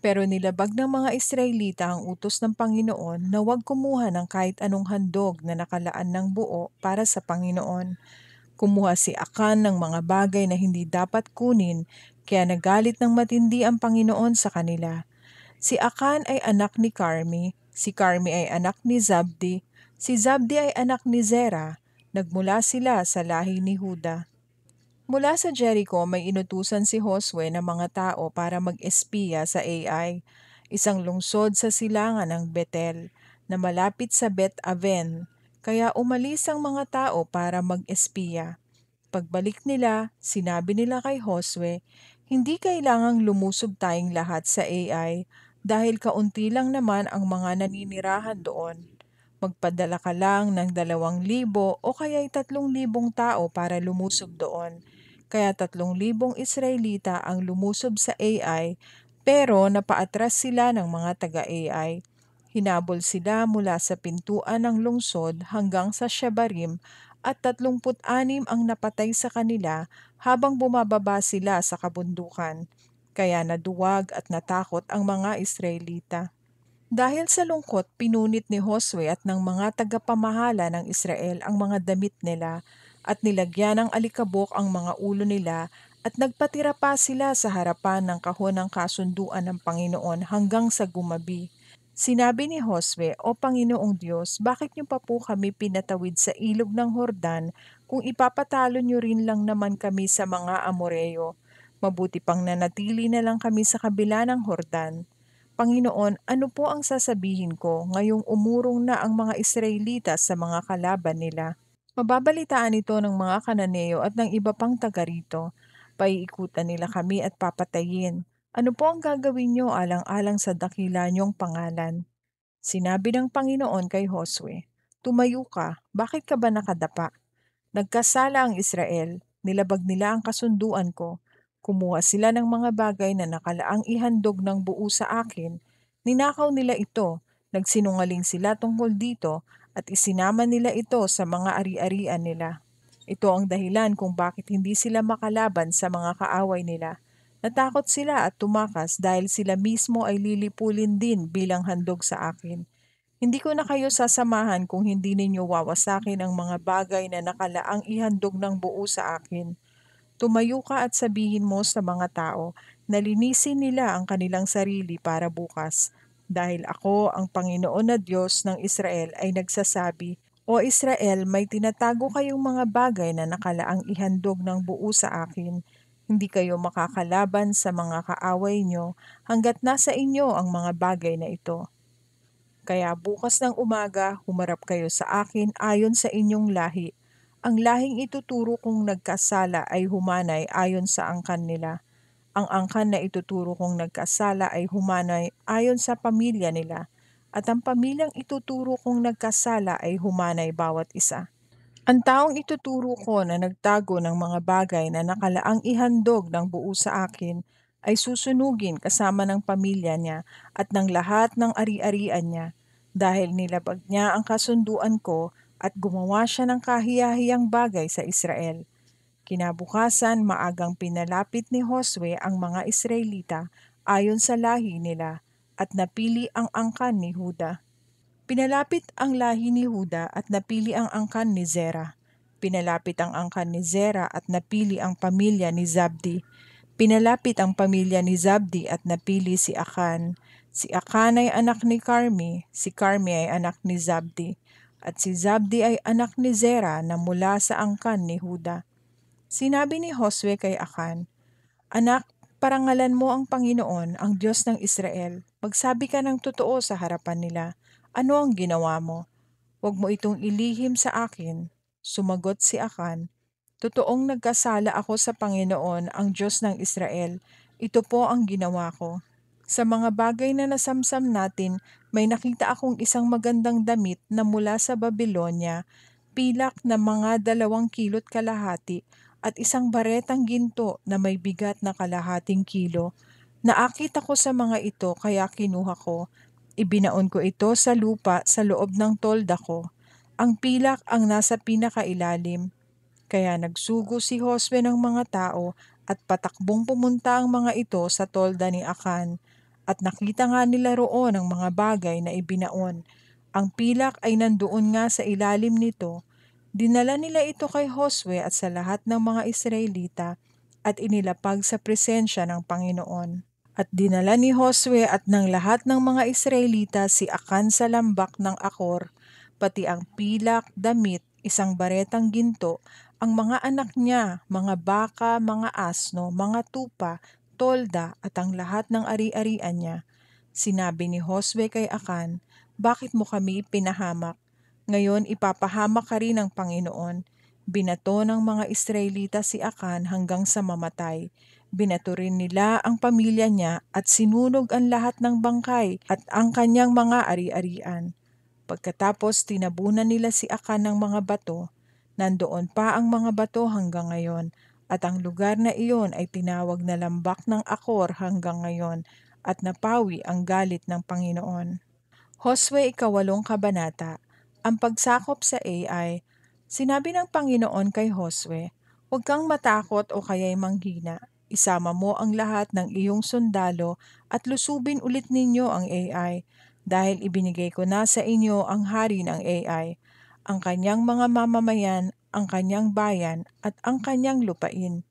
Pero nilabag ng mga Israelita ang utos ng Panginoon na huwag kumuha ng kahit anong handog na nakalaan ng buo para sa Panginoon. Kumuha si Akan ng mga bagay na hindi dapat kunin, kaya nagalit ng matindi ang Panginoon sa kanila. Si Akan ay anak ni Carmi, si Carmi ay anak ni Zabdi, si Zabdi ay anak ni Zera. Nagmula sila sa lahi ni Huda. Mula sa Jericho may inutusan si Josue ng mga tao para mag-espiya sa Ai, isang lungsod sa silangan ng Betel, na malapit sa Bet-Aven. Kaya umalis ang mga tao para mag-espiya. Pagbalik nila, sinabi nila kay Josue, "Hindi kailangang lumusob tayong lahat sa AI dahil kaunti lang naman ang mga naninirahan doon. Magpadala ka lang ng 2,000 o kaya'y 3,000 tao para lumusob doon." Kaya 3,000 Israelita ang lumusob sa AI, pero napaatras sila ng mga taga-AI. Hinabol sila mula sa pintuan ng lungsod hanggang sa Shebarim at 36 ang napatay sa kanila habang bumababa sila sa kabundukan. Kaya naduwag at natakot ang mga Israelita. Dahil sa lungkot, pinunit ni Josue at ng mga tagapamahala ng Israel ang mga damit nila at nilagyan ng alikabok ang mga ulo nila at nagpatira pa sila sa harapan ng kahon ng kasunduan ng Panginoon hanggang sa gumabi. Sinabi ni Josue, "O Panginoong Diyos, bakit niyo pa po kami pinatawid sa ilog ng Hordan kung ipapatalo niyo rin lang naman kami sa mga Amoreo? Mabuti pang nanatili na lang kami sa kabila ng Hordan. Panginoon, ano po ang sasabihin ko ngayong umurong na ang mga Israelita sa mga kalaban nila? Mababalitaan ito ng mga Kananeo at ng iba pang taga rito. Paiikutan nila kami at papatayin. Ano po ang gagawin niyo alang-alang sa dakila niyong pangalan?" Sinabi ng Panginoon kay Josue, "Tumayo ka, bakit ka ba nakadapa? Nagkasala ang Israel, nilabag nila ang kasunduan ko. Kumuha sila ng mga bagay na nakalaang ihandog ng buo sa akin. Ninakaw nila ito, nagsinungaling sila tungkol dito, at isinama nila ito sa mga ari-arian nila. Ito ang dahilan kung bakit hindi sila makalaban sa mga kaaway nila. Natakot sila at tumakas dahil sila mismo ay lilipulin din bilang handog sa akin. Hindi ko na kayo sasamahan kung hindi ninyo wawasakin ang mga bagay na nakalaang ihandog ng buo sa akin. Tumayo ka at sabihin mo sa mga tao na linisin nila ang kanilang sarili para bukas. Dahil ako, ang Panginoon na Diyos ng Israel, ay nagsasabi, O Israel, may tinatago kayong mga bagay na nakalaang ihandog ng buo sa akin. Hindi kayo makakalaban sa mga kaaway nyo hanggat nasa inyo ang mga bagay na ito. Kaya bukas ng umaga, humarap kayo sa akin ayon sa inyong lahi. Ang lahing ituturo kong nagkasala ay humanay ayon sa angkan nila. Ang angkan na ituturo kong nagkasala ay humanay ayon sa pamilya nila. At ang pamilyang ituturo kong nagkasala ay humanay bawat isa. Ang taong ituturo ko na nagtago ng mga bagay na nakalaang ihandog ng buo sa akin ay susunugin kasama ng pamilya niya at ng lahat ng ari-arian niya, dahil nilabag niya ang kasunduan ko at gumawa siya ng kahiyahiyang bagay sa Israel. Kinabukasan, maagang pinalapit ni Josue ang mga Israelita ayon sa lahi nila at napili ang angkan ni Huda. Pinalapit ang lahi ni Huda at napili ang angkan ni Zera. Pinalapit ang angkan ni Zera at napili ang pamilya ni Zabdi. Pinalapit ang pamilya ni Zabdi at napili si Akan. Si Akan ay anak ni Carmi, si Carmi ay anak ni Zabdi, at si Zabdi ay anak ni Zera na mula sa angkan ni Huda. Sinabi ni Josue kay Akan, "Anak, parangalan mo ang Panginoon, ang Diyos ng Israel. Magsabi ka ng totoo sa harapan nila. Ano ang ginawa mo? Huwag mo itong ilihim sa akin." Sumagot si Akan, "Totoong nagkasala ako sa Panginoon, ang Diyos ng Israel. Ito po ang ginawa ko. Sa mga bagay na nasamsam natin, may nakita akong isang magandang damit na mula sa Babylonia, pilak na mga 2 kilot kalahati, at isang baretang ginto na may bigat na kalahating kilo. Naakit ako sa mga ito kaya kinuha ko. Ibinaon ko ito sa lupa sa loob ng tolda ko. Ang pilak ang nasa pinakailalim." Kaya nagsugo si Josue ng mga tao at patakbong pumunta ang mga ito sa tolda ni Akan. At nakita nga nila roon ang mga bagay na ibinaon. Ang pilak ay nandoon nga sa ilalim nito. Dinala nila ito kay Josue at sa lahat ng mga Israelita at inilapag sa presensya ng Panginoon. At dinala ni Josue at ng lahat ng mga Israelita si Akan sa lambak ng Akor, pati ang pilak, damit, isang baretang ginto, ang mga anak niya, mga baka, mga asno, mga tupa, tolda at ang lahat ng ari-arian niya. Sinabi ni Josue kay Akan, "Bakit mo kami pinahamak? Ngayon ipapahamak ka rin ng Panginoon. Binato ng mga Israelita si Akan hanggang sa mamatay. Binato rin nila ang pamilya niya at sinunog ang lahat ng bangkay at ang kanyang mga ari-arian. Pagkatapos tinabunan nila si Akan ng mga bato, nandoon pa ang mga bato hanggang ngayon, at ang lugar na iyon ay tinawag na Lambak ng Akor hanggang ngayon, at napawi ang galit ng Panginoon. Josue ikawalong kabanata. Ang pagsakop sa AI. Sinabi ng Panginoon kay Josue, "Huwag kang matakot o kaya'y manghina. Isama mo ang lahat ng iyong sundalo at lusubin ulit ninyo ang AI, dahil ibinigay ko na sa inyo ang hari ng AI, ang kanyang mga mamamayan, ang kanyang bayan, at ang kanyang lupain.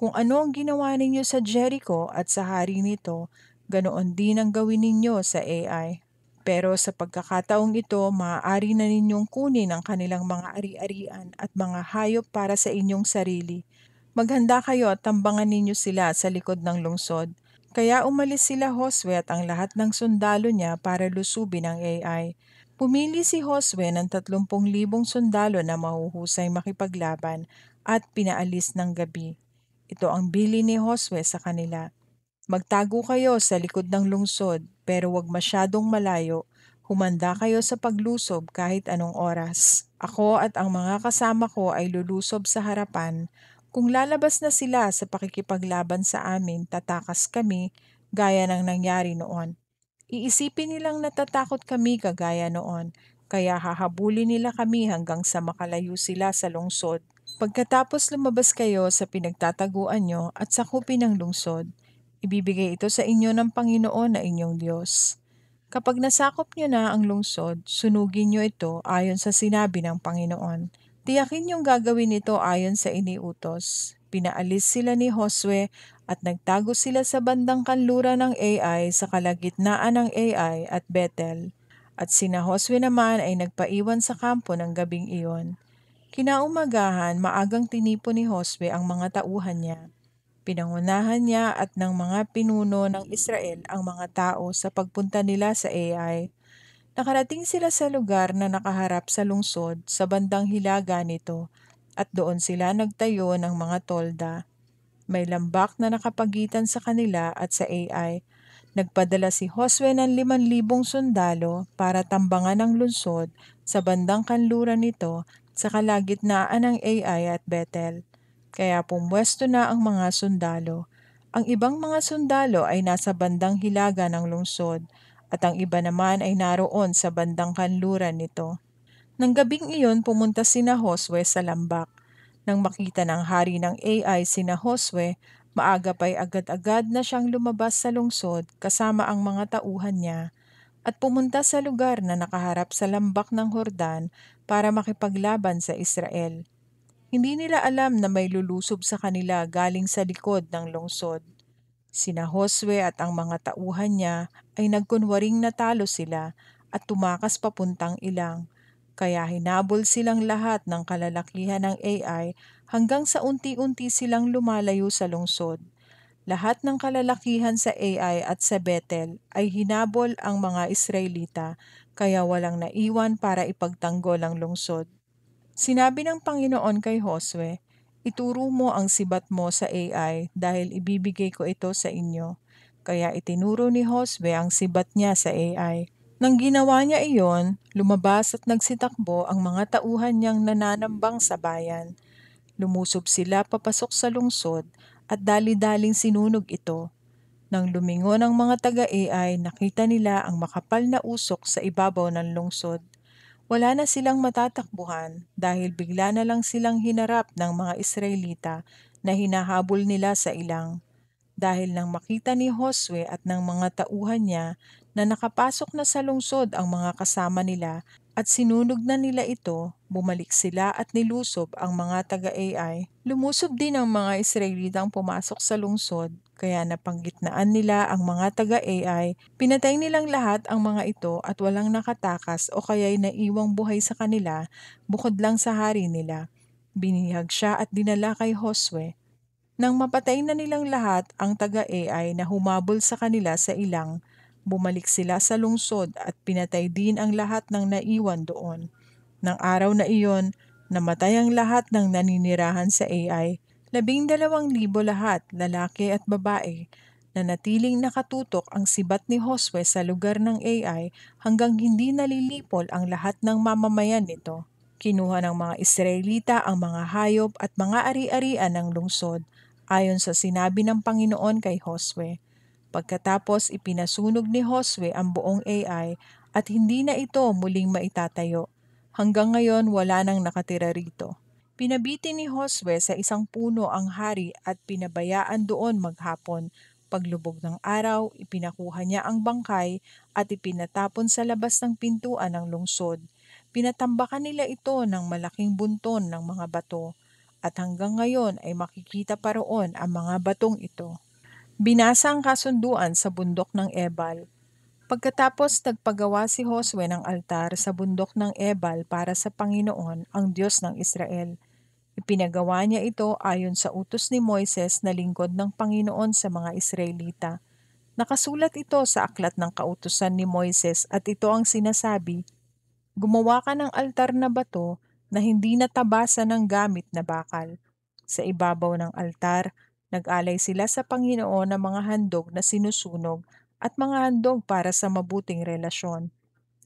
Kung ano ang ginawa ninyo sa Jericho at sa hari nito, ganoon din ang gawin ninyo sa AI. Pero sa pagkakataong ito, maaari na ninyong kunin ang kanilang mga ari-arian at mga hayop para sa inyong sarili. Maghanda kayo at tambangan ninyo sila sa likod ng lungsod." Kaya umalis sila Josue at ang lahat ng sundalo niya para lusubin ang AI. Pumili si Josue ng 30,000 sundalo na mahuhusay makipaglaban at pinaalis ng gabi. Ito ang bili ni Josue sa kanila: "Magtago kayo sa likod ng lungsod, pero huwag masyadong malayo. Humanda kayo sa paglusob kahit anong oras. Ako at ang mga kasama ko ay lulusob sa harapan. Kung lalabas na sila sa pakikipaglaban sa amin, tatakas kami gaya ng nangyari noon. Iisipin nilang natatakot kami kagaya noon, kaya hahabulin nila kami hanggang sa makalayo sila sa lungsod. Pagkatapos lumabas kayo sa pinagtataguan nyo at sakupin ang lungsod, ibibigay ito sa inyo ng Panginoon na inyong Diyos. Kapag nasakop nyo na ang lungsod, sunugin nyo ito ayon sa sinabi ng Panginoon. Tiyakin niyong gagawin ito ayon sa iniutos." Pinaalis sila ni Josue at nagtago sila sa bandang kanluran ng AI sa kalagitnaan ng AI at Bethel. At sina Josue naman ay nagpaiwan sa kampo ng gabing iyon. Kinaumagahan, maagang tinipon ni Josue ang mga tauhan niya. Pinangunahan niya at ng mga pinuno ng Israel ang mga tao sa pagpunta nila sa Ai. Nakarating sila sa lugar na nakaharap sa lungsod sa bandang hilaga nito, at doon sila nagtayo ng mga tolda. May lambak na nakapagitan sa kanila at sa Ai. Nagpadala si Josue ng 5,000 sundalo para tambangan ang lungsod sa bandang kanluran nito sa kalagitnaan ng Ai at Bethel. Kaya pumwesto na ang mga sundalo. Ang ibang mga sundalo ay nasa bandang hilaga ng lungsod, at ang iba naman ay naroon sa bandang kanluran nito. Nang gabing iyon, pumunta sina Josue sa lambak. Nang makita ng hari ng Ai sina Josue, maaga pa'y agad-agad na siyang lumabas sa lungsod kasama ang mga tauhan niya, at pumunta sa lugar na nakaharap sa lambak ng Hordan para makipaglaban sa Israel. Hindi nila alam na may lulusob sa kanila galing sa likod ng lungsod. Sina Josue at ang mga tauhan niya ay nagkunwaring natalo sila at tumakas papuntang ilang. Kaya hinabol silang lahat ng kalalakihan ng Ai hanggang sa unti-unti silang lumalayo sa lungsod. Lahat ng kalalakihan sa Ai at sa Bethel ay hinabol ang mga Israelita, kaya walang naiwan para ipagtanggol ang lungsod. Sinabi ng Panginoon kay Josue, "Ituro mo ang sibat mo sa Ai dahil ibibigay ko ito sa inyo." Kaya itinuro ni Josue ang sibat niya sa Ai. Nang ginawa niya iyon, lumabas at nagsitakbo ang mga tauhan niyang nananambang sa bayan. Lumusob sila papasok sa lungsod at dali-daling sinunog ito. Nang lumingon ang mga taga-Ai, nakita nila ang makapal na usok sa ibabaw ng lungsod. Wala na silang matatakbuhan dahil bigla na lang silang hinarap ng mga Israelita na hinahabol nila sa ilang. Dahil nang makita ni Josue at ng mga tauhan niya na nakapasok na sa lungsod ang mga kasama nila at sinunog na nila ito, bumalik sila at nilusob ang mga taga-Ai. Lumusob din ang mga Israelitang pumasok sa lungsod, kaya napanggitnaan nila ang mga taga-Ai. Pinatay nilang lahat ang mga ito at walang nakatakas o kaya'y naiwang buhay sa kanila bukod lang sa hari nila. Binihag siya at dinala kay Josue. Nang mapatay na nilang lahat ang taga-Ai na humabol sa kanila sa ilang, bumalik sila sa lungsod at pinatay din ang lahat ng naiwan doon. Nang araw na iyon, Namatay ang lahat ng naninirahan sa AI, 12,000 lahat, lalaki at babae. Nanatiling nakatutok ang sibat ni Josue sa lugar ng AI hanggang hindi nalilipol ang lahat ng mamamayan nito. Kinuha ng mga Israelita ang mga hayop at mga ari-arian ng lungsod ayon sa sinabi ng Panginoon kay Josue. Pagkatapos ipinasunog ni Josue ang buong AI at hindi na ito muling maitatayo. Hanggang ngayon wala nang nakatira rito. Pinabiti ni Josue sa isang puno ang hari at pinabayaan doon maghapon. Paglubog ng araw, ipinakuha niya ang bangkay at ipinatapon sa labas ng pintuan ng lungsod. Pinatambakan nila ito ng malaking bunton ng mga bato at hanggang ngayon ay makikita pa roon ang mga batong ito. Binasa ang kasunduan sa bundok ng Ebal. Pagkatapos nagpagawa si Josue ng altar sa bundok ng Ebal para sa Panginoon, ang Diyos ng Israel. Ipinagawa niya ito ayon sa utos ni Moises na lingkod ng Panginoon sa mga Israelita. Nakasulat ito sa aklat ng kautusan ni Moises at ito ang sinasabi, gumawa ka ng altar na bato na hindi natabasa ng gamit na bakal. Sa ibabaw ng altar, nag-alay sila sa Panginoon ng mga handog na sinusunog at mga handog para sa mabuting relasyon.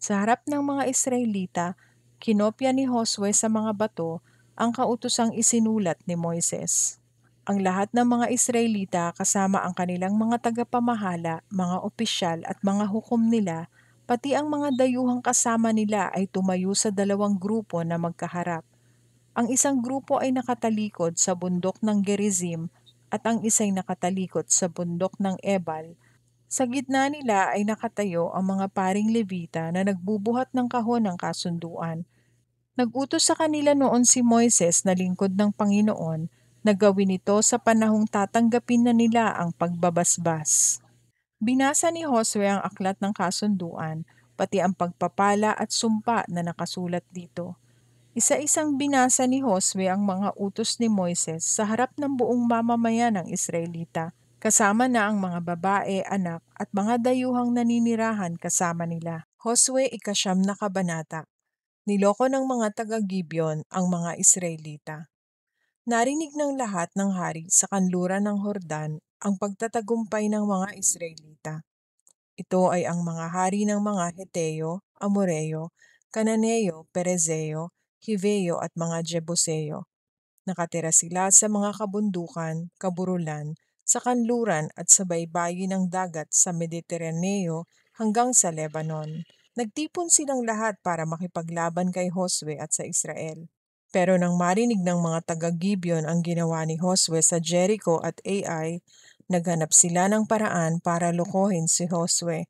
Sa harap ng mga Israelita, kinopya ni Josue sa mga bato ang kautosang isinulat ni Moises. Ang lahat ng mga Israelita kasama ang kanilang mga tagapamahala, mga opisyal at mga hukom nila, pati ang mga dayuhang kasama nila ay tumayo sa dalawang grupo na magkaharap. Ang isang grupo ay nakatalikod sa bundok ng Gerizim at ang isa'y nakatalikod sa bundok ng Ebal. Sa gitna nila ay nakatayo ang mga paring Levita na nagbubuhat ng kahon ng kasunduan. Nag-utos sa kanila noon si Moises na lingkod ng Panginoon na gawin ito sa panahong tatanggapin na nila ang pagbabasbas. Binasa ni Josue ang aklat ng kasunduan, pati ang pagpapala at sumpa na nakasulat dito. Isa-isang binasa ni Josue ang mga utos ni Moises sa harap ng buong mamamayan ng Israelita, kasama na ang mga babae, anak at mga dayuhang naninirahan kasama nila. Josue ikasyam na kabanata. Niloko ng mga taga-Gibeon ang mga Israelita. Narinig ng lahat ng hari sa kanluran ng Hordan ang pagtatagumpay ng mga Israelita. Ito ay ang mga hari ng mga Heteo, Amoreo, Kananeo, Perezeo, Hiveo at mga Jebuseo. Nakatira sila sa mga kabundukan, kaburulan, sa kanluran at sa baybayin ng dagat sa Mediteraneo hanggang sa Lebanon. Nagtipon silang lahat para makipaglaban kay Josue at sa Israel. Pero nang marinig ng mga taga-Gibeon ang ginawa ni Josue sa Jericho at Ai, naghanap sila ng paraan para lokohin si Josue.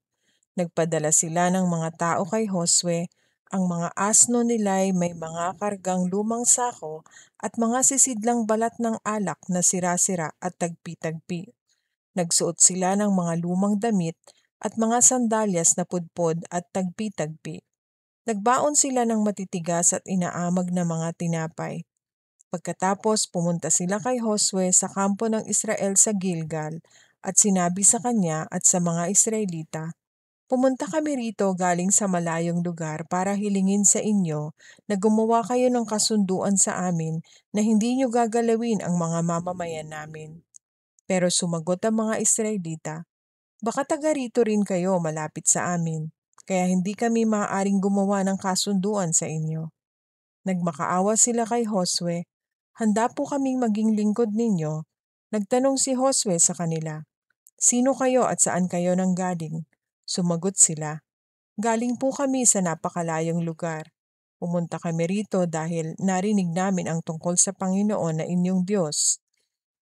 Nagpadala sila ng mga tao kay Josue. Ang mga asno nila'y may mga kargang lumang sako at mga sisidlang balat ng alak na sira-sira at tagpi-tagpi. Nagsuot sila ng mga lumang damit at mga sandalyas na pudpod at tagpi-tagpi. Nagbaon sila ng matitigas at inaamag na mga tinapay. Pagkatapos pumunta sila kay Josue sa kampo ng Israel sa Gilgal at sinabi sa kanya at sa mga Israelita, pumunta kami rito galing sa malayong lugar para hilingin sa inyo na gumawa kayo ng kasunduan sa amin na hindi nyo gagalawin ang mga mamamayan namin. Pero sumagot ang mga Israelita, baka taga rito rin kayo malapit sa amin, kaya hindi kami maaaring gumawa ng kasunduan sa inyo. Nagmakaawa sila kay Josue, handa po kaming maging lingkod ninyo. Nagtanong si Josue sa kanila, sino kayo at saan kayo nanggaling? Sumagot sila, galing po kami sa napakalayong lugar. Pumunta kami rito dahil narinig namin ang tungkol sa Panginoon na inyong Diyos.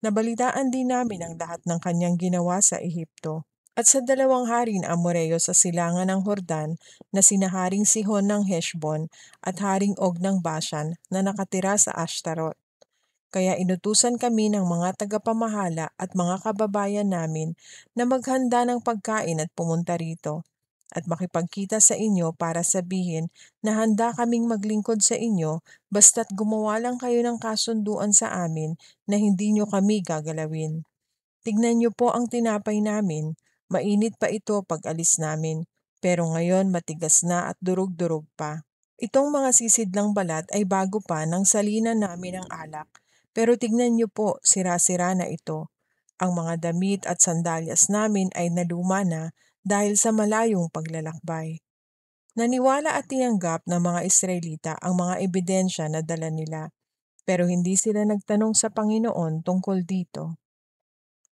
Nabalitaan din namin ang lahat ng kanyang ginawa sa Ehipto at sa dalawang hari na Amoreo sa silangan ng Hordan na sina Haring Sihon ng Heshbon at Haring Og ng Bashan na nakatira sa Ashtaroth. Kaya inutusan kami ng mga tagapamahala at mga kababayan namin na maghanda ng pagkain at pumunta rito at makipagkita sa inyo para sabihin na handa kaming maglingkod sa inyo basta't gumawa lang kayo ng kasunduan sa amin na hindi nyo kami gagalawin. Tignan nyo po ang tinapay namin, mainit pa ito pag alis namin, pero ngayon matigas na at durug-durug pa. Itong mga sisidlang balat ay bago pa ng salinan namin ng alak. Pero tignan niyo po, sira-sira na ito. Ang mga damit at sandalyas namin ay naluma na dahil sa malayong paglalakbay. Naniwala at tinanggap ng mga Israelita ang mga ebidensya na dala nila, pero hindi sila nagtanong sa Panginoon tungkol dito.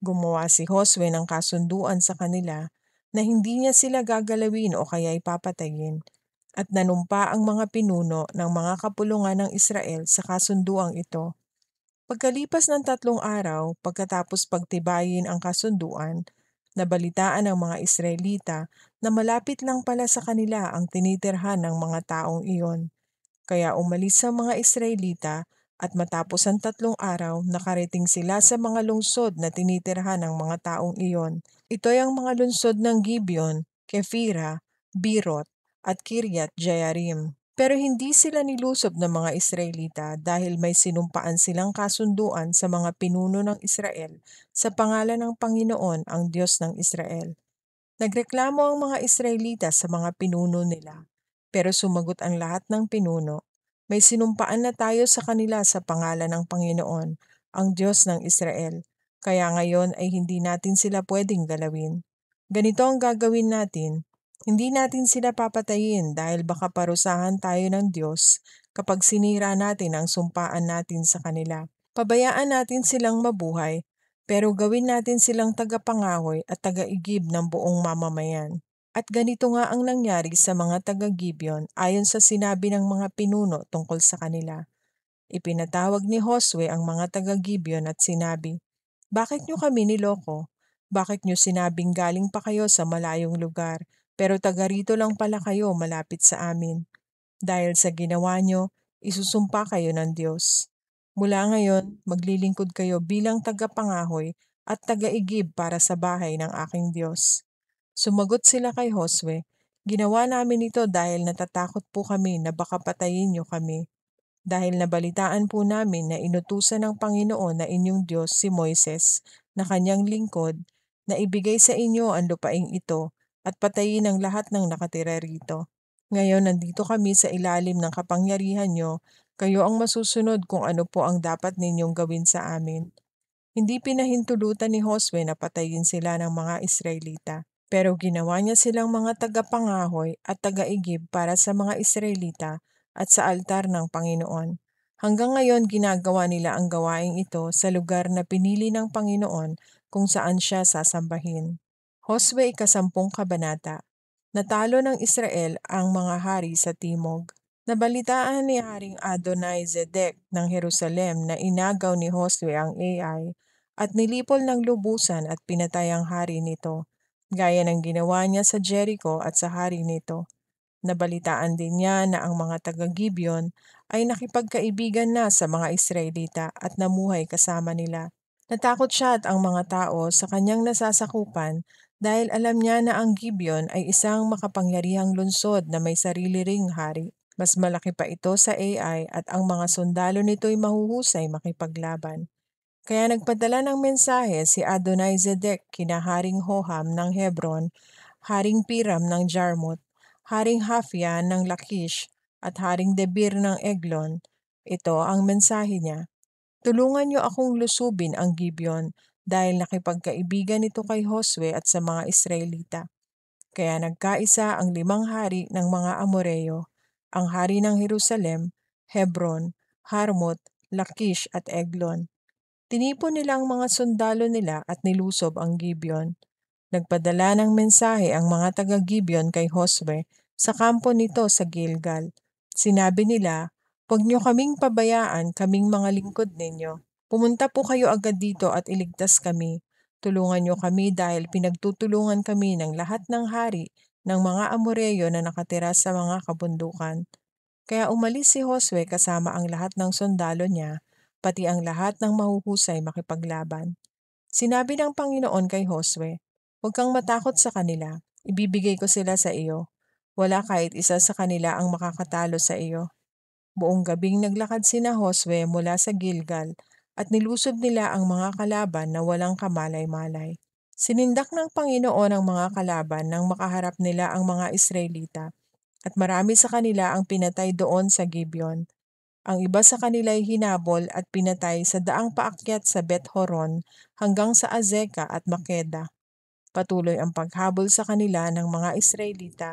Gumawa si Josue ng kasunduan sa kanila na hindi niya sila gagalawin o kaya ipapatayin, at nanumpa ang mga pinuno ng mga kapulungan ng Israel sa kasunduang ito. Pagkalipas ng 3 araw, pagkatapos pagtibayin ang kasunduan, nabalitaan ng mga Israelita na malapit lang pala sa kanila ang tinitirhan ng mga taong iyon. Kaya umalis ang mga Israelita at matapos ang 3 araw, nakarating sila sa mga lungsod na tinitirhan ng mga taong iyon. Ito ay ang mga lungsod ng Gibeon, Kephira, Birot, at Kiryat Jearim. Pero hindi sila nilusob ng mga Israelita dahil may sinumpaan silang kasunduan sa mga pinuno ng Israel sa pangalan ng Panginoon ang Diyos ng Israel. Nagreklamo ang mga Israelita sa mga pinuno nila, pero sumagot ang lahat ng pinuno. May sinumpaan na tayo sa kanila sa pangalan ng Panginoon, ang Diyos ng Israel, kaya ngayon ay hindi natin sila pwedeng galawin. Ganito ang gagawin natin, hindi natin sila papatayin dahil baka parusahan tayo ng Diyos kapag sinira natin ang sumpaan natin sa kanila. Pabayaan natin silang mabuhay, pero gawin natin silang tagapangahoy at tagaigib ng buong mamamayan. At ganito nga ang nangyari sa mga taga-Gibeon ayon sa sinabi ng mga pinuno tungkol sa kanila. Ipinatawag ni Josue ang mga taga-Gibeon at sinabi, "Bakit nyo kami niloko? Bakit nyo sinabing galing pa kayo sa malayong lugar, pero taga rito lang pala kayo malapit sa amin? Dahil sa ginawa nyo, isusumpa kayo ng Diyos. Mula ngayon, maglilingkod kayo bilang tagapangahoy at tagaigib para sa bahay ng aking Diyos." Sumagot sila kay Josue, "Ginawa namin ito dahil natatakot po kami na baka patayin niyo kami. Dahil nabalitaan po namin na inutusan ng Panginoon na inyong Diyos si Moises na kanyang lingkod na ibigay sa inyo ang lupaing ito at patayin ang lahat ng nakatira rito. Ngayon nandito kami sa ilalim ng kapangyarihan niyo, kayo ang masusunod kung ano po ang dapat ninyong gawin sa amin." Hindi pinahintulutan ni Josue na patayin sila ng mga Israelita, pero ginawa niya silang mga tagapangahoy at tagaigib para sa mga Israelita at sa altar ng Panginoon. Hanggang ngayon ginagawa nila ang gawaing ito sa lugar na pinili ng Panginoon kung saan siya sasambahin. Josue 10 kabanata. Natalo ng Israel ang mga hari sa timog. Nabalitaan ni Haring Adonai-Zedek ng Jerusalem na inagaw ni Josue ang Ai at nilipol ng lubusan at pinatay ang hari nito, gaya ng ginawa niya sa Jericho at sa hari nito. Nabalitaan din niya na ang mga taga-Gibeon ay nakipagkaibigan na sa mga Israelita at namuhay kasama nila. Natakot siya at ang mga tao sa kanyang nasasakupan dahil alam niya na ang Gibeon ay isang makapangyarihang lungsod na may sarili ring hari. Mas malaki pa ito sa Ai at ang mga sundalo nito'y mahuhusay makipaglaban. Kaya nagpadala ng mensahe si Adonai-Zedek kina Haring Hoham ng Hebron, Haring Piram ng Jarmut, Haring Hafya ng Lakish, at Haring Debir ng Eglon. Ito ang mensahe niya: "Tulungan niyo akong lusubin ang Gibeon dahil nakipagkaibigan ito kay Josue at sa mga Israelita." Kaya nagkaisa ang 5 hari ng mga Amoreo, ang hari ng Jerusalem, Hebron, Harmut, Lakish at Eglon. Tinipon nila ang mga sundalo nila at nilusob ang Gibeon. Nagpadala ng mensahe ang mga taga-Gibeon kay Josue sa kampo nito sa Gilgal. Sinabi nila, "Huwag niyo kaming pabayaan, kaming mga lingkod ninyo. Pumunta po kayo agad dito at iligtas kami. Tulungan niyo kami dahil pinagtutulungan kami ng lahat ng hari ng mga Amoreo na nakatira sa mga kabundukan." Kaya umalis si Josue kasama ang lahat ng sundalo niya, pati ang lahat ng mahuhusay makipaglaban. Sinabi ng Panginoon kay Josue, "Huwag kang matakot sa kanila, ibibigay ko sila sa iyo. Wala kahit isa sa kanila ang makakatalo sa iyo." Buong gabing naglakad sina Josue mula sa Gilgal at nilusob nila ang mga kalaban na walang kamalay-malay. Sinindak ng Panginoon ang mga kalaban nang makaharap nila ang mga Israelita at marami sa kanila ang pinatay doon sa Gibeon. Ang iba sa kanila ay hinabol at pinatay sa daang paakyat sa Bet-horon hanggang sa Azeka at Makeda. Patuloy ang paghabol sa kanila ng mga Israelita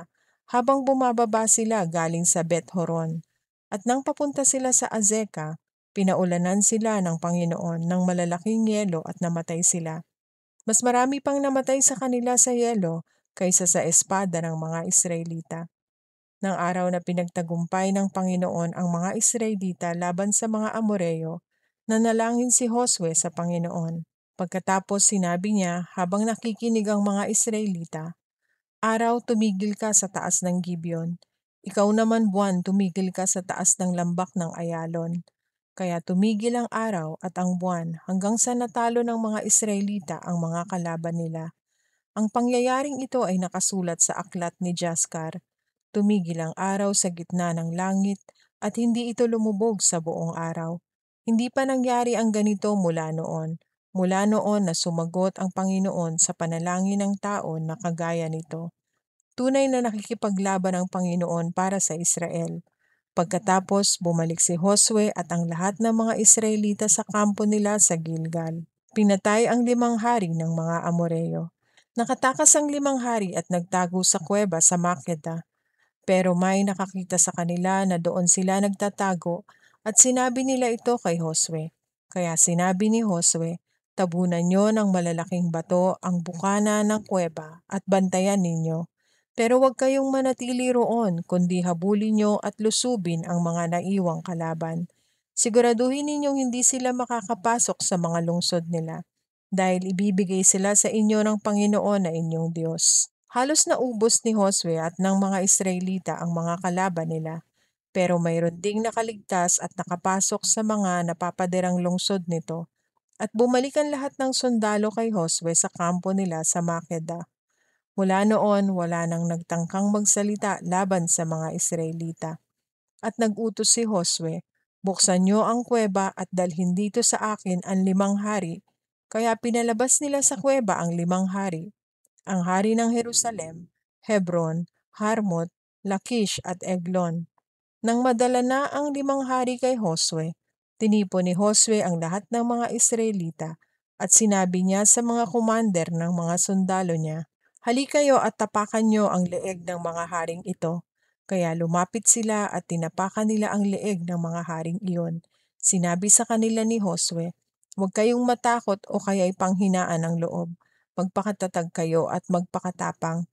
habang bumababa sila galing sa Bet-horon. At nang papunta sila sa Azeka, pinaulanan sila ng Panginoon ng malalaking yelo at namatay sila. Mas marami pang namatay sa kanila sa yelo kaysa sa espada ng mga Israelita. Nang araw na pinagtagumpay ng Panginoon ang mga Israelita laban sa mga Amoreo, nanalangin si Josue sa Panginoon. Pagkatapos sinabi niya habang nakikinig ang mga Israelita, "Araw, tumigil ka sa taas ng Gibeon. Ikaw naman, buwan, tumigil ka sa taas ng lambak ng Ayalon." Kaya tumigil ang araw at ang buwan hanggang sa natalo ng mga Israelita ang mga kalaban nila. Ang pangyayaring ito ay nakasulat sa aklat ni Jaskar. Tumigil ang araw sa gitna ng langit at hindi ito lumubog sa buong araw. Hindi pa nangyari ang ganito mula noon. Mula noon na sumagot ang Panginoon sa panalangin ng tao na kagaya nito. Tunay na nakikipaglaban ang Panginoon para sa Israel. Pagkatapos, bumalik si Josue at ang lahat ng mga Israelita sa kampo nila sa Gilgal. Pinatay ang 5 hari ng mga Amoreo. Nakatakas ang 5 hari at nagtago sa kuweba sa Makeda. Pero may nakakita sa kanila na doon sila nagtatago at sinabi nila ito kay Josue. Kaya sinabi ni Josue, "Tabunan niyo ng malalaking bato ang bukana ng kuweba at bantayan ninyo. Pero huwag kayong manatili roon, kundi habulin niyo at lusubin ang mga naiwang kalaban. Siguraduhin ninyong hindi sila makakapasok sa mga lungsod nila, dahil ibibigay sila sa inyo ng Panginoon na inyong Diyos." Halos naubos ni Josue at ng mga Israelita ang mga kalaban nila, pero mayroon ding nakaligtas at nakapasok sa mga napapadirang lungsod nito, at bumalik ang lahat ng sundalo kay Josue sa kampo nila sa Makeda. Mula noon, wala nang nagtangkang magsalita laban sa mga Israelita. At nag-utos si Josue, "Buksan niyo ang kuweba at dalhin dito sa akin ang 5 hari." Kaya pinalabas nila sa kuweba ang 5 hari. Ang hari ng Jerusalem, Hebron, Harmot, Lakish at Eglon. Nang madala na ang 5 hari kay Josue, tinipon ni Josue ang lahat ng mga Israelita at sinabi niya sa mga commander ng mga sundalo niya, "Halika kayo at tapakan niyo ang leeg ng mga haring ito." Kaya lumapit sila at tinapakan nila ang leeg ng mga haring iyon. Sinabi sa kanila ni Josue, "Huwag kayong matakot o kaya'y panghinaan ng loob. Magpakatatag kayo at magpakatapang.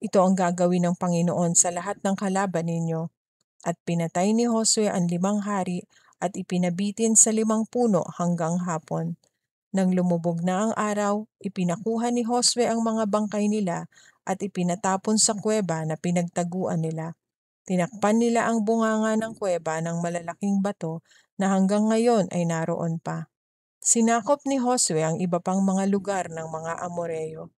Ito ang gagawin ng Panginoon sa lahat ng kalaban ninyo." At pinatay ni Josue ang 5 hari at ipinabitin sa 5 puno hanggang hapon. Nang lumubog na ang araw, ipinakuha ni Josue ang mga bangkay nila at ipinatapon sa kuweba na pinagtaguan nila. Tinakpan nila ang bunganga ng kuweba ng malalaking bato na hanggang ngayon ay naroon pa. Sinakop ni Josue ang iba pang mga lugar ng mga Amoreo.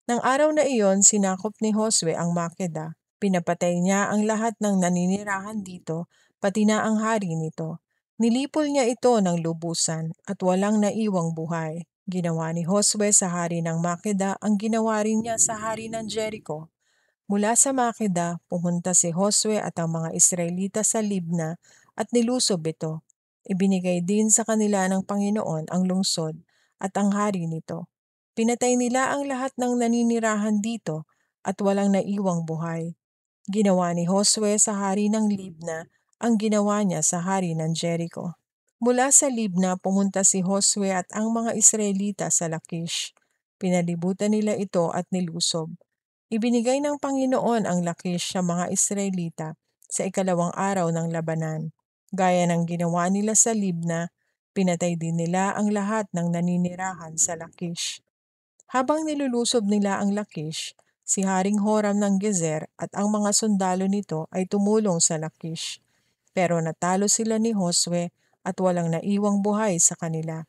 Nang araw na iyon, sinakop ni Josue ang Makeda. Pinapatay niya ang lahat ng naninirahan dito, pati na ang hari nito. Nilipol niya ito ng lubusan at walang naiwang buhay. Ginawa ni Josue sa hari ng Makeda ang ginawa rin niya sa hari ng Jericho. Mula sa Makeda, pumunta si Josue at ang mga Israelita sa Libna at nilusob ito. Ibinigay din sa kanila ng Panginoon ang lungsod at ang hari nito. Pinatay nila ang lahat ng naninirahan dito at walang naiwang buhay. Ginawa ni Josue sa hari ng Libna ang ginawa niya sa hari ng Jericho. Mula sa Libna pumunta si Josue at ang mga Israelita sa Lakish. Pinalibutan nila ito at nilusob. Ibinigay ng Panginoon ang Lakish sa mga Israelita sa 2 araw ng labanan. Gaya ng ginawa nila sa Libna, pinatay din nila ang lahat ng naninirahan sa Lakish. Habang nilulusob nila ang Lakish, si Haring Horam ng Gezer at ang mga sundalo nito ay tumulong sa Lakish. Pero natalo sila ni Josue at walang naiwang buhay sa kanila.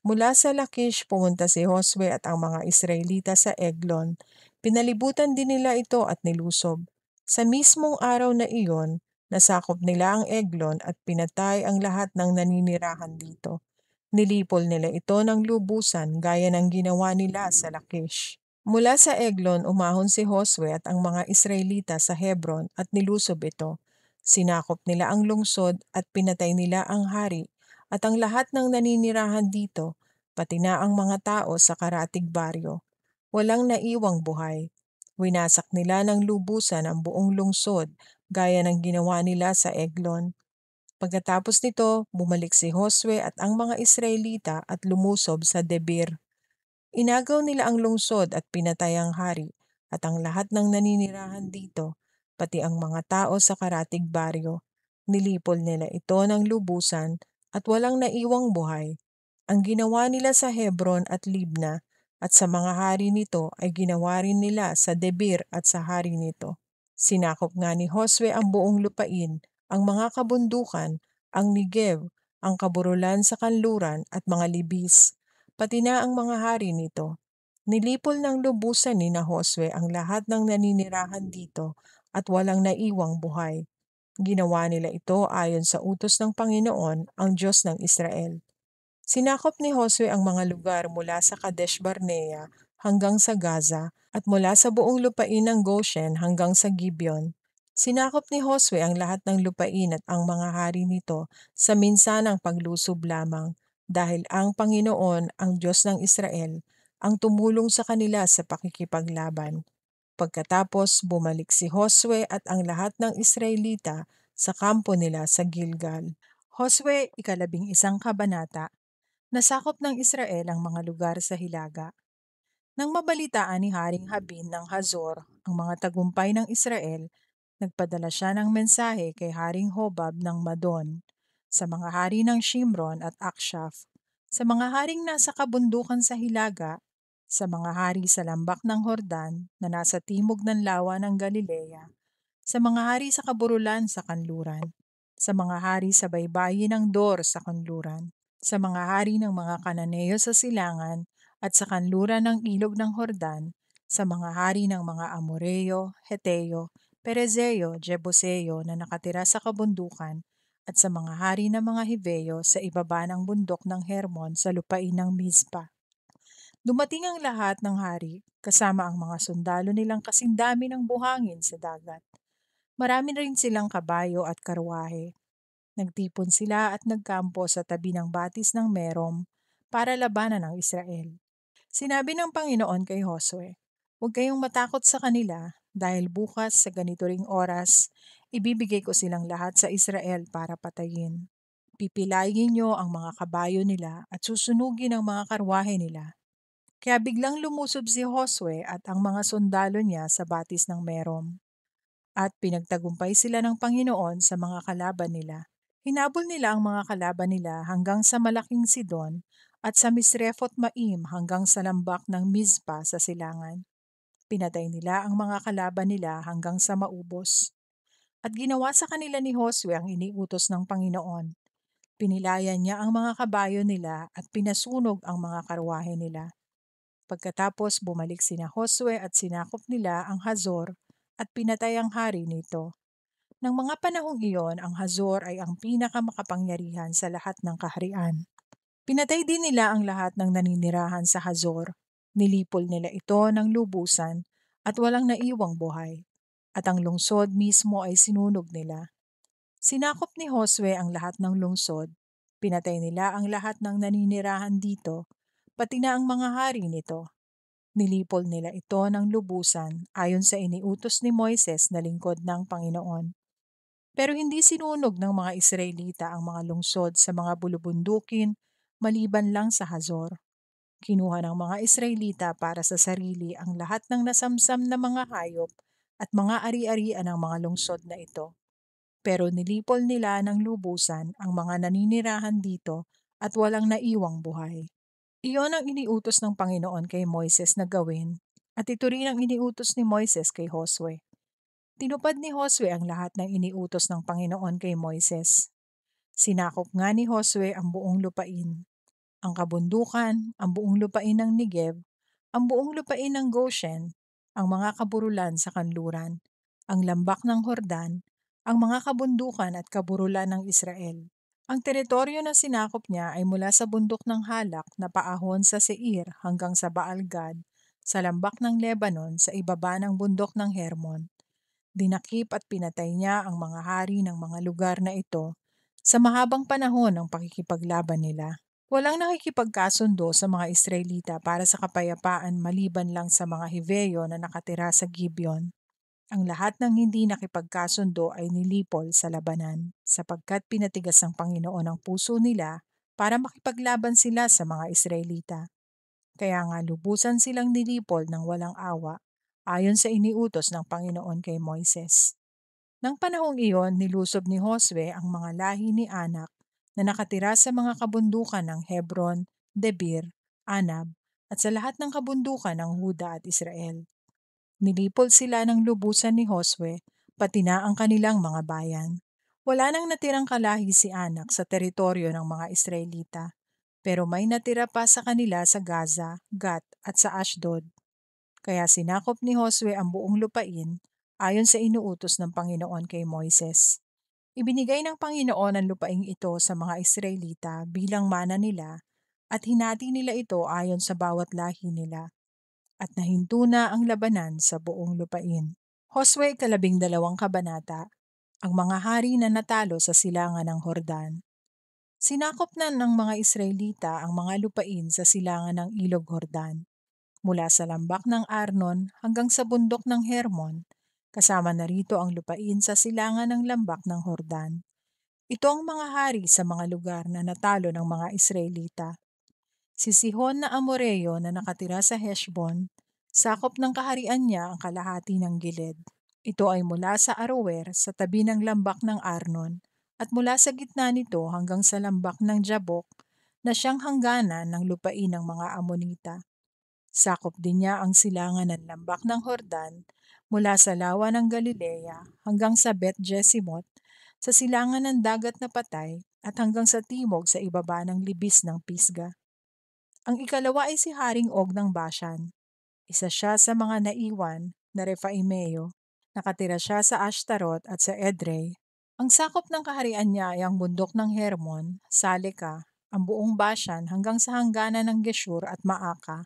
Mula sa Lakish pumunta si Josue at ang mga Israelita sa Eglon. Pinalibutan din nila ito at nilusob. Sa mismong araw na iyon, nasakop nila ang Eglon at pinatay ang lahat ng naninirahan dito. Nilipol nila ito ng lubusan gaya ng ginawa nila sa Lakish. Mula sa Eglon umahon si Josue at ang mga Israelita sa Hebron at nilusob ito. Sinakop nila ang lungsod at pinatay nila ang hari at ang lahat ng naninirahan dito, pati na ang mga tao sa karatig baryo. Walang naiwang buhay. Winasak nila ng lubusan ang buong lungsod gaya ng ginawa nila sa Eglon. Pagkatapos nito, bumalik si Josue at ang mga Israelita at lumusob sa Debir. Inagaw nila ang lungsod at pinatay ang hari at ang lahat ng naninirahan dito, pati ang mga tao sa karatig baryo. Nilipol nila ito ng lubusan at walang naiwang buhay. Ang ginawa nila sa Hebron at Libna at sa mga hari nito ay ginawa rin nila sa Debir at sa hari nito. Sinakop nga ni Josue ang buong lupain, ang mga kabundukan, ang Negev, ang kaburulan sa kanluran at mga libis, pati na ang mga hari nito. Nilipol ng lubusan ni na Josue ang lahat ng naninirahan dito at walang naiwang buhay. Ginawa nila ito ayon sa utos ng Panginoon, ang Diyos ng Israel. Sinakop ni Josue ang mga lugar mula sa Kadesh Barnea hanggang sa Gaza at mula sa buong lupain ng Goshen hanggang sa Gibeon. Sinakop ni Josue ang lahat ng lupain at ang mga hari nito sa minsanang paglusob lamang, dahil ang Panginoon, ang Diyos ng Israel, ang tumulong sa kanila sa pakikipaglaban. Pagkatapos bumalik si Josue at ang lahat ng Israelita sa kampo nila sa Gilgal. Josue, 11 kabanata. Nasakop ng Israel ang mga lugar sa Hilaga. Nang mabalitaan ni Haring Habin ng Hazor ang mga tagumpay ng Israel, nagpadala siya ng mensahe kay Haring Hobab ng Madon, sa mga hari ng Shimron at Akshaf, sa mga haring nasa kabundukan sa Hilaga, sa mga hari sa lambak ng Hordan na nasa timog ng lawa ng Galilea, sa mga hari sa kaburulan sa kanluran, sa mga hari sa baybayin ng Dor sa kanluran, sa mga hari ng mga Kananeo sa silangan at sa kanluran ng ilog ng Hordan, sa mga hari ng mga Amoreo, Heteo, Perezeo, Jebuseo na nakatira sa kabundukan, at sa mga hari ng mga Hiveo sa ibaba ng bundok ng Hermon sa lupain ng Mizpa. Dumating ang lahat ng hari, kasama ang mga sundalo nilang kasindami ng buhangin sa dagat. Marami rin silang kabayo at karwahe. Nagtipon sila at nagkampo sa tabi ng batis ng Merom para labanan ang Israel. Sinabi ng Panginoon kay Josue, "Huwag kayong matakot sa kanila dahil bukas sa ganito ring oras, ibibigay ko silang lahat sa Israel para patayin. Pipilayin niyo ang mga kabayo nila at susunugin ang mga karwahe nila." Kaya biglang lumusob si Josue at ang mga sundalo niya sa batis ng Merom. At pinagtagumpay sila ng Panginoon sa mga kalaban nila. Hinabol nila ang mga kalaban nila hanggang sa malaking Sidon at sa Misrefot Maim hanggang sa lambak ng Mizpa sa silangan. Pinatay nila ang mga kalaban nila hanggang sa maubos. At ginawa sa kanila ni Josue ang iniutos ng Panginoon. Pinilayan niya ang mga kabayo nila at pinasunog ang mga karwahe nila. Pagkatapos bumalik sina Josue at sinakop nila ang Hazor at pinatay ang hari nito. Nang mga panahong iyon, ang Hazor ay ang pinakamakapangyarihan sa lahat ng kaharian. Pinatay din nila ang lahat ng naninirahan sa Hazor. Nilipol nila ito ng lubusan at walang naiwang buhay. At ang lungsod mismo ay sinunog nila. Sinakop ni Josue ang lahat ng lungsod. Pinatay nila ang lahat ng naninirahan dito, pati na ang mga hari nito. Nilipol nila ito ng lubusan ayon sa iniutos ni Moises na lingkod ng Panginoon. Pero hindi sinunog ng mga Israelita ang mga lungsod sa mga bulubundukin maliban lang sa Hazor. Kinuha ng mga Israelita para sa sarili ang lahat ng nasamsam na mga hayop at mga ari-arian ng mga lungsod na ito. Pero nilipol nila ng lubusan ang mga naninirahan dito at walang naiwang buhay. Iyon ang iniutos ng Panginoon kay Moises na gawin, at ito rin ang iniutos ni Moises kay Josue. Tinupad ni Josue ang lahat ng iniutos ng Panginoon kay Moises. Sinakop nga ni Josue ang buong lupain, ang kabundukan, ang buong lupain ng Negev, ang buong lupain ng Goshen, ang mga kaburulan sa kanluran, ang lambak ng Hordan, ang mga kabundukan at kaburulan ng Israel. Ang teritoryo na sinakop niya ay mula sa bundok ng Halak na paahon sa Seir hanggang sa Baal-Gad, sa lambak ng Lebanon sa ibaba ng bundok ng Hermon. Dinakip at pinatay niya ang mga hari ng mga lugar na ito sa mahabang panahon ng pakikipaglaban nila. Walang nakikipagkasundo sa mga Israelita para sa kapayapaan maliban lang sa mga Hiveo na nakatira sa Gibeon. Ang lahat ng hindi nakipagkasundo ay nilipol sa labanan, sapagkat pinatigas ng Panginoon ang puso nila para makipaglaban sila sa mga Israelita. Kaya nga lubusan silang nilipol ng walang awa, ayon sa iniutos ng Panginoon kay Moises. Nang panahong iyon, nilusob ni Josue ang mga lahi ni Anak na nakatira sa mga kabundukan ng Hebron, Debir, Anab, at sa lahat ng kabundukan ng Huda at Israel. Nilipol sila ng lubusan ni Josue, pati na ang kanilang mga bayan. Wala nang natirang kalahi si Anak sa teritoryo ng mga Israelita, pero may natira pa sa kanila sa Gaza, Gat at sa Ashdod. Kaya sinakop ni Josue ang buong lupain ayon sa inuutos ng Panginoon kay Moises. Ibinigay ng Panginoon ang lupaing ito sa mga Israelita bilang mana nila at hinati nila ito ayon sa bawat lahi nila at nahinto na ang labanan sa buong lupain. Josue 12 kabanata, ang mga hari na natalo sa silangan ng Hordan. Sinakop na ng mga Israelita ang mga lupain sa silangan ng Ilog Hordan, mula sa lambak ng Arnon hanggang sa bundok ng Hermon, kasama na rito ang lupain sa silangan ng lambak ng Hordan. Ito ang mga hari sa mga lugar na natalo ng mga Israelita. Si Sihon na Amoreo na nakatira sa Heshbon, sakop ng kaharian niya ang kalahati ng gilid. Ito ay mula sa Aroer sa tabi ng lambak ng Arnon at mula sa gitna nito hanggang sa lambak ng Jabok na siyang hangganan ng lupain ng mga Amonita. Sakop din niya ang silangan ng lambak ng Hordan mula sa lawa ng Galilea hanggang sa Bet Jesimot, sa silangan ng dagat na patay at hanggang sa timog sa ibaba ng libis ng Pisga. Ang ikalawa ay si Haring Og ng Bashan. Isa siya sa mga naiwan na Refaimeo. Nakatira siya sa Ashtarot at sa Edrei. Ang sakop ng kaharian niya ay ang bundok ng Hermon, Saleka, ang buong Bashan hanggang sa hangganan ng Geshur at Maaka,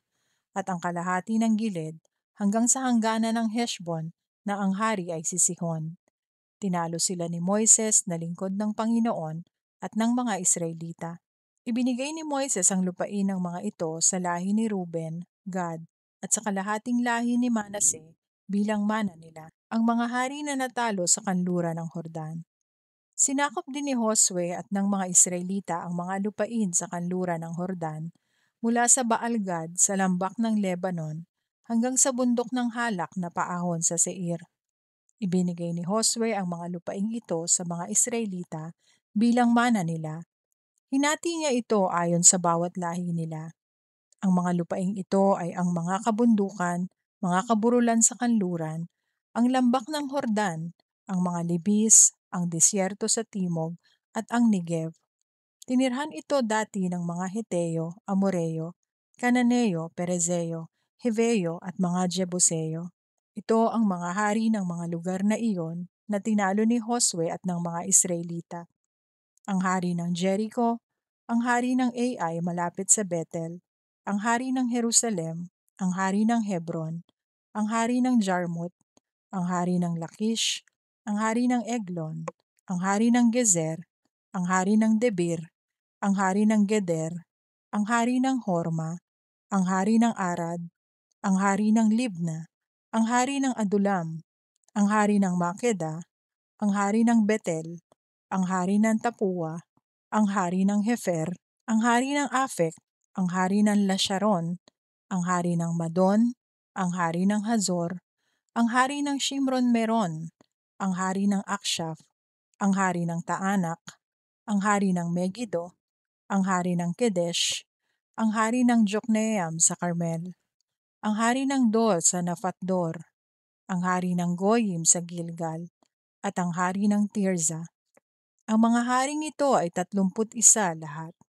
at ang kalahati ng gilid hanggang sa hangganan ng Heshbon na ang hari ay si Sihon. Tinalo sila ni Moises na lingkod ng Panginoon at ng mga Israelita. Ibinigay ni Moises ang lupain ng mga ito sa lahi ni Ruben, Gad, at sa kalahating lahi ni Manase bilang mana nila, ang mga hari na natalo sa kanluran ng Hordan. Sinakop din ni Josue at ng mga Israelita ang mga lupain sa kanluran ng Hordan mula sa Baalgad sa lambak ng Lebanon hanggang sa bundok ng Halak na paahon sa Seir. Ibinigay ni Josue ang mga lupaing ito sa mga Israelita bilang mana nila. Hinati niya ito ayon sa bawat lahi nila. Ang mga lupaing ito ay ang mga kabundukan, mga kaburulan sa kanluran, ang lambak ng Hordan, ang mga libis, ang disyerto sa timog, at ang Negev. Tinirhan ito dati ng mga Heteo, Amoreo, Cananeo, Perezeo, Heveo at mga Jebuseo. Ito ang mga hari ng mga lugar na iyon na tinalo ni Josue at ng mga Israelita. Ang hari ng Jericho, ang hari ng Ai malapit sa Bethel, ang hari ng Jerusalem, ang hari ng Hebron, ang hari ng Jarmut, ang hari ng Lakish, ang hari ng Eglon, ang hari ng Gezer, ang hari ng Debir, ang hari ng Geder, ang hari ng Horma, ang hari ng Arad, ang hari ng Libna, ang hari ng Adulam, ang hari ng Makeda, ang hari ng Betel, ang hari ng Tapua, ang hari ng Hefer, ang hari ng Afek, ang hari ng Lasharon, ang hari ng Madon, ang hari ng Hazor, ang hari ng Shimron Meron, ang hari ng Akshaf, ang hari ng Taanak, ang hari ng Megiddo, ang hari ng Kedesh, ang hari ng Jokneam sa Carmel, ang hari ng Dor sa Nafatdor, ang hari ng Goyim sa Gilgal, at ang hari ng Tirza. Ang mga haring ito ay 31 lahat.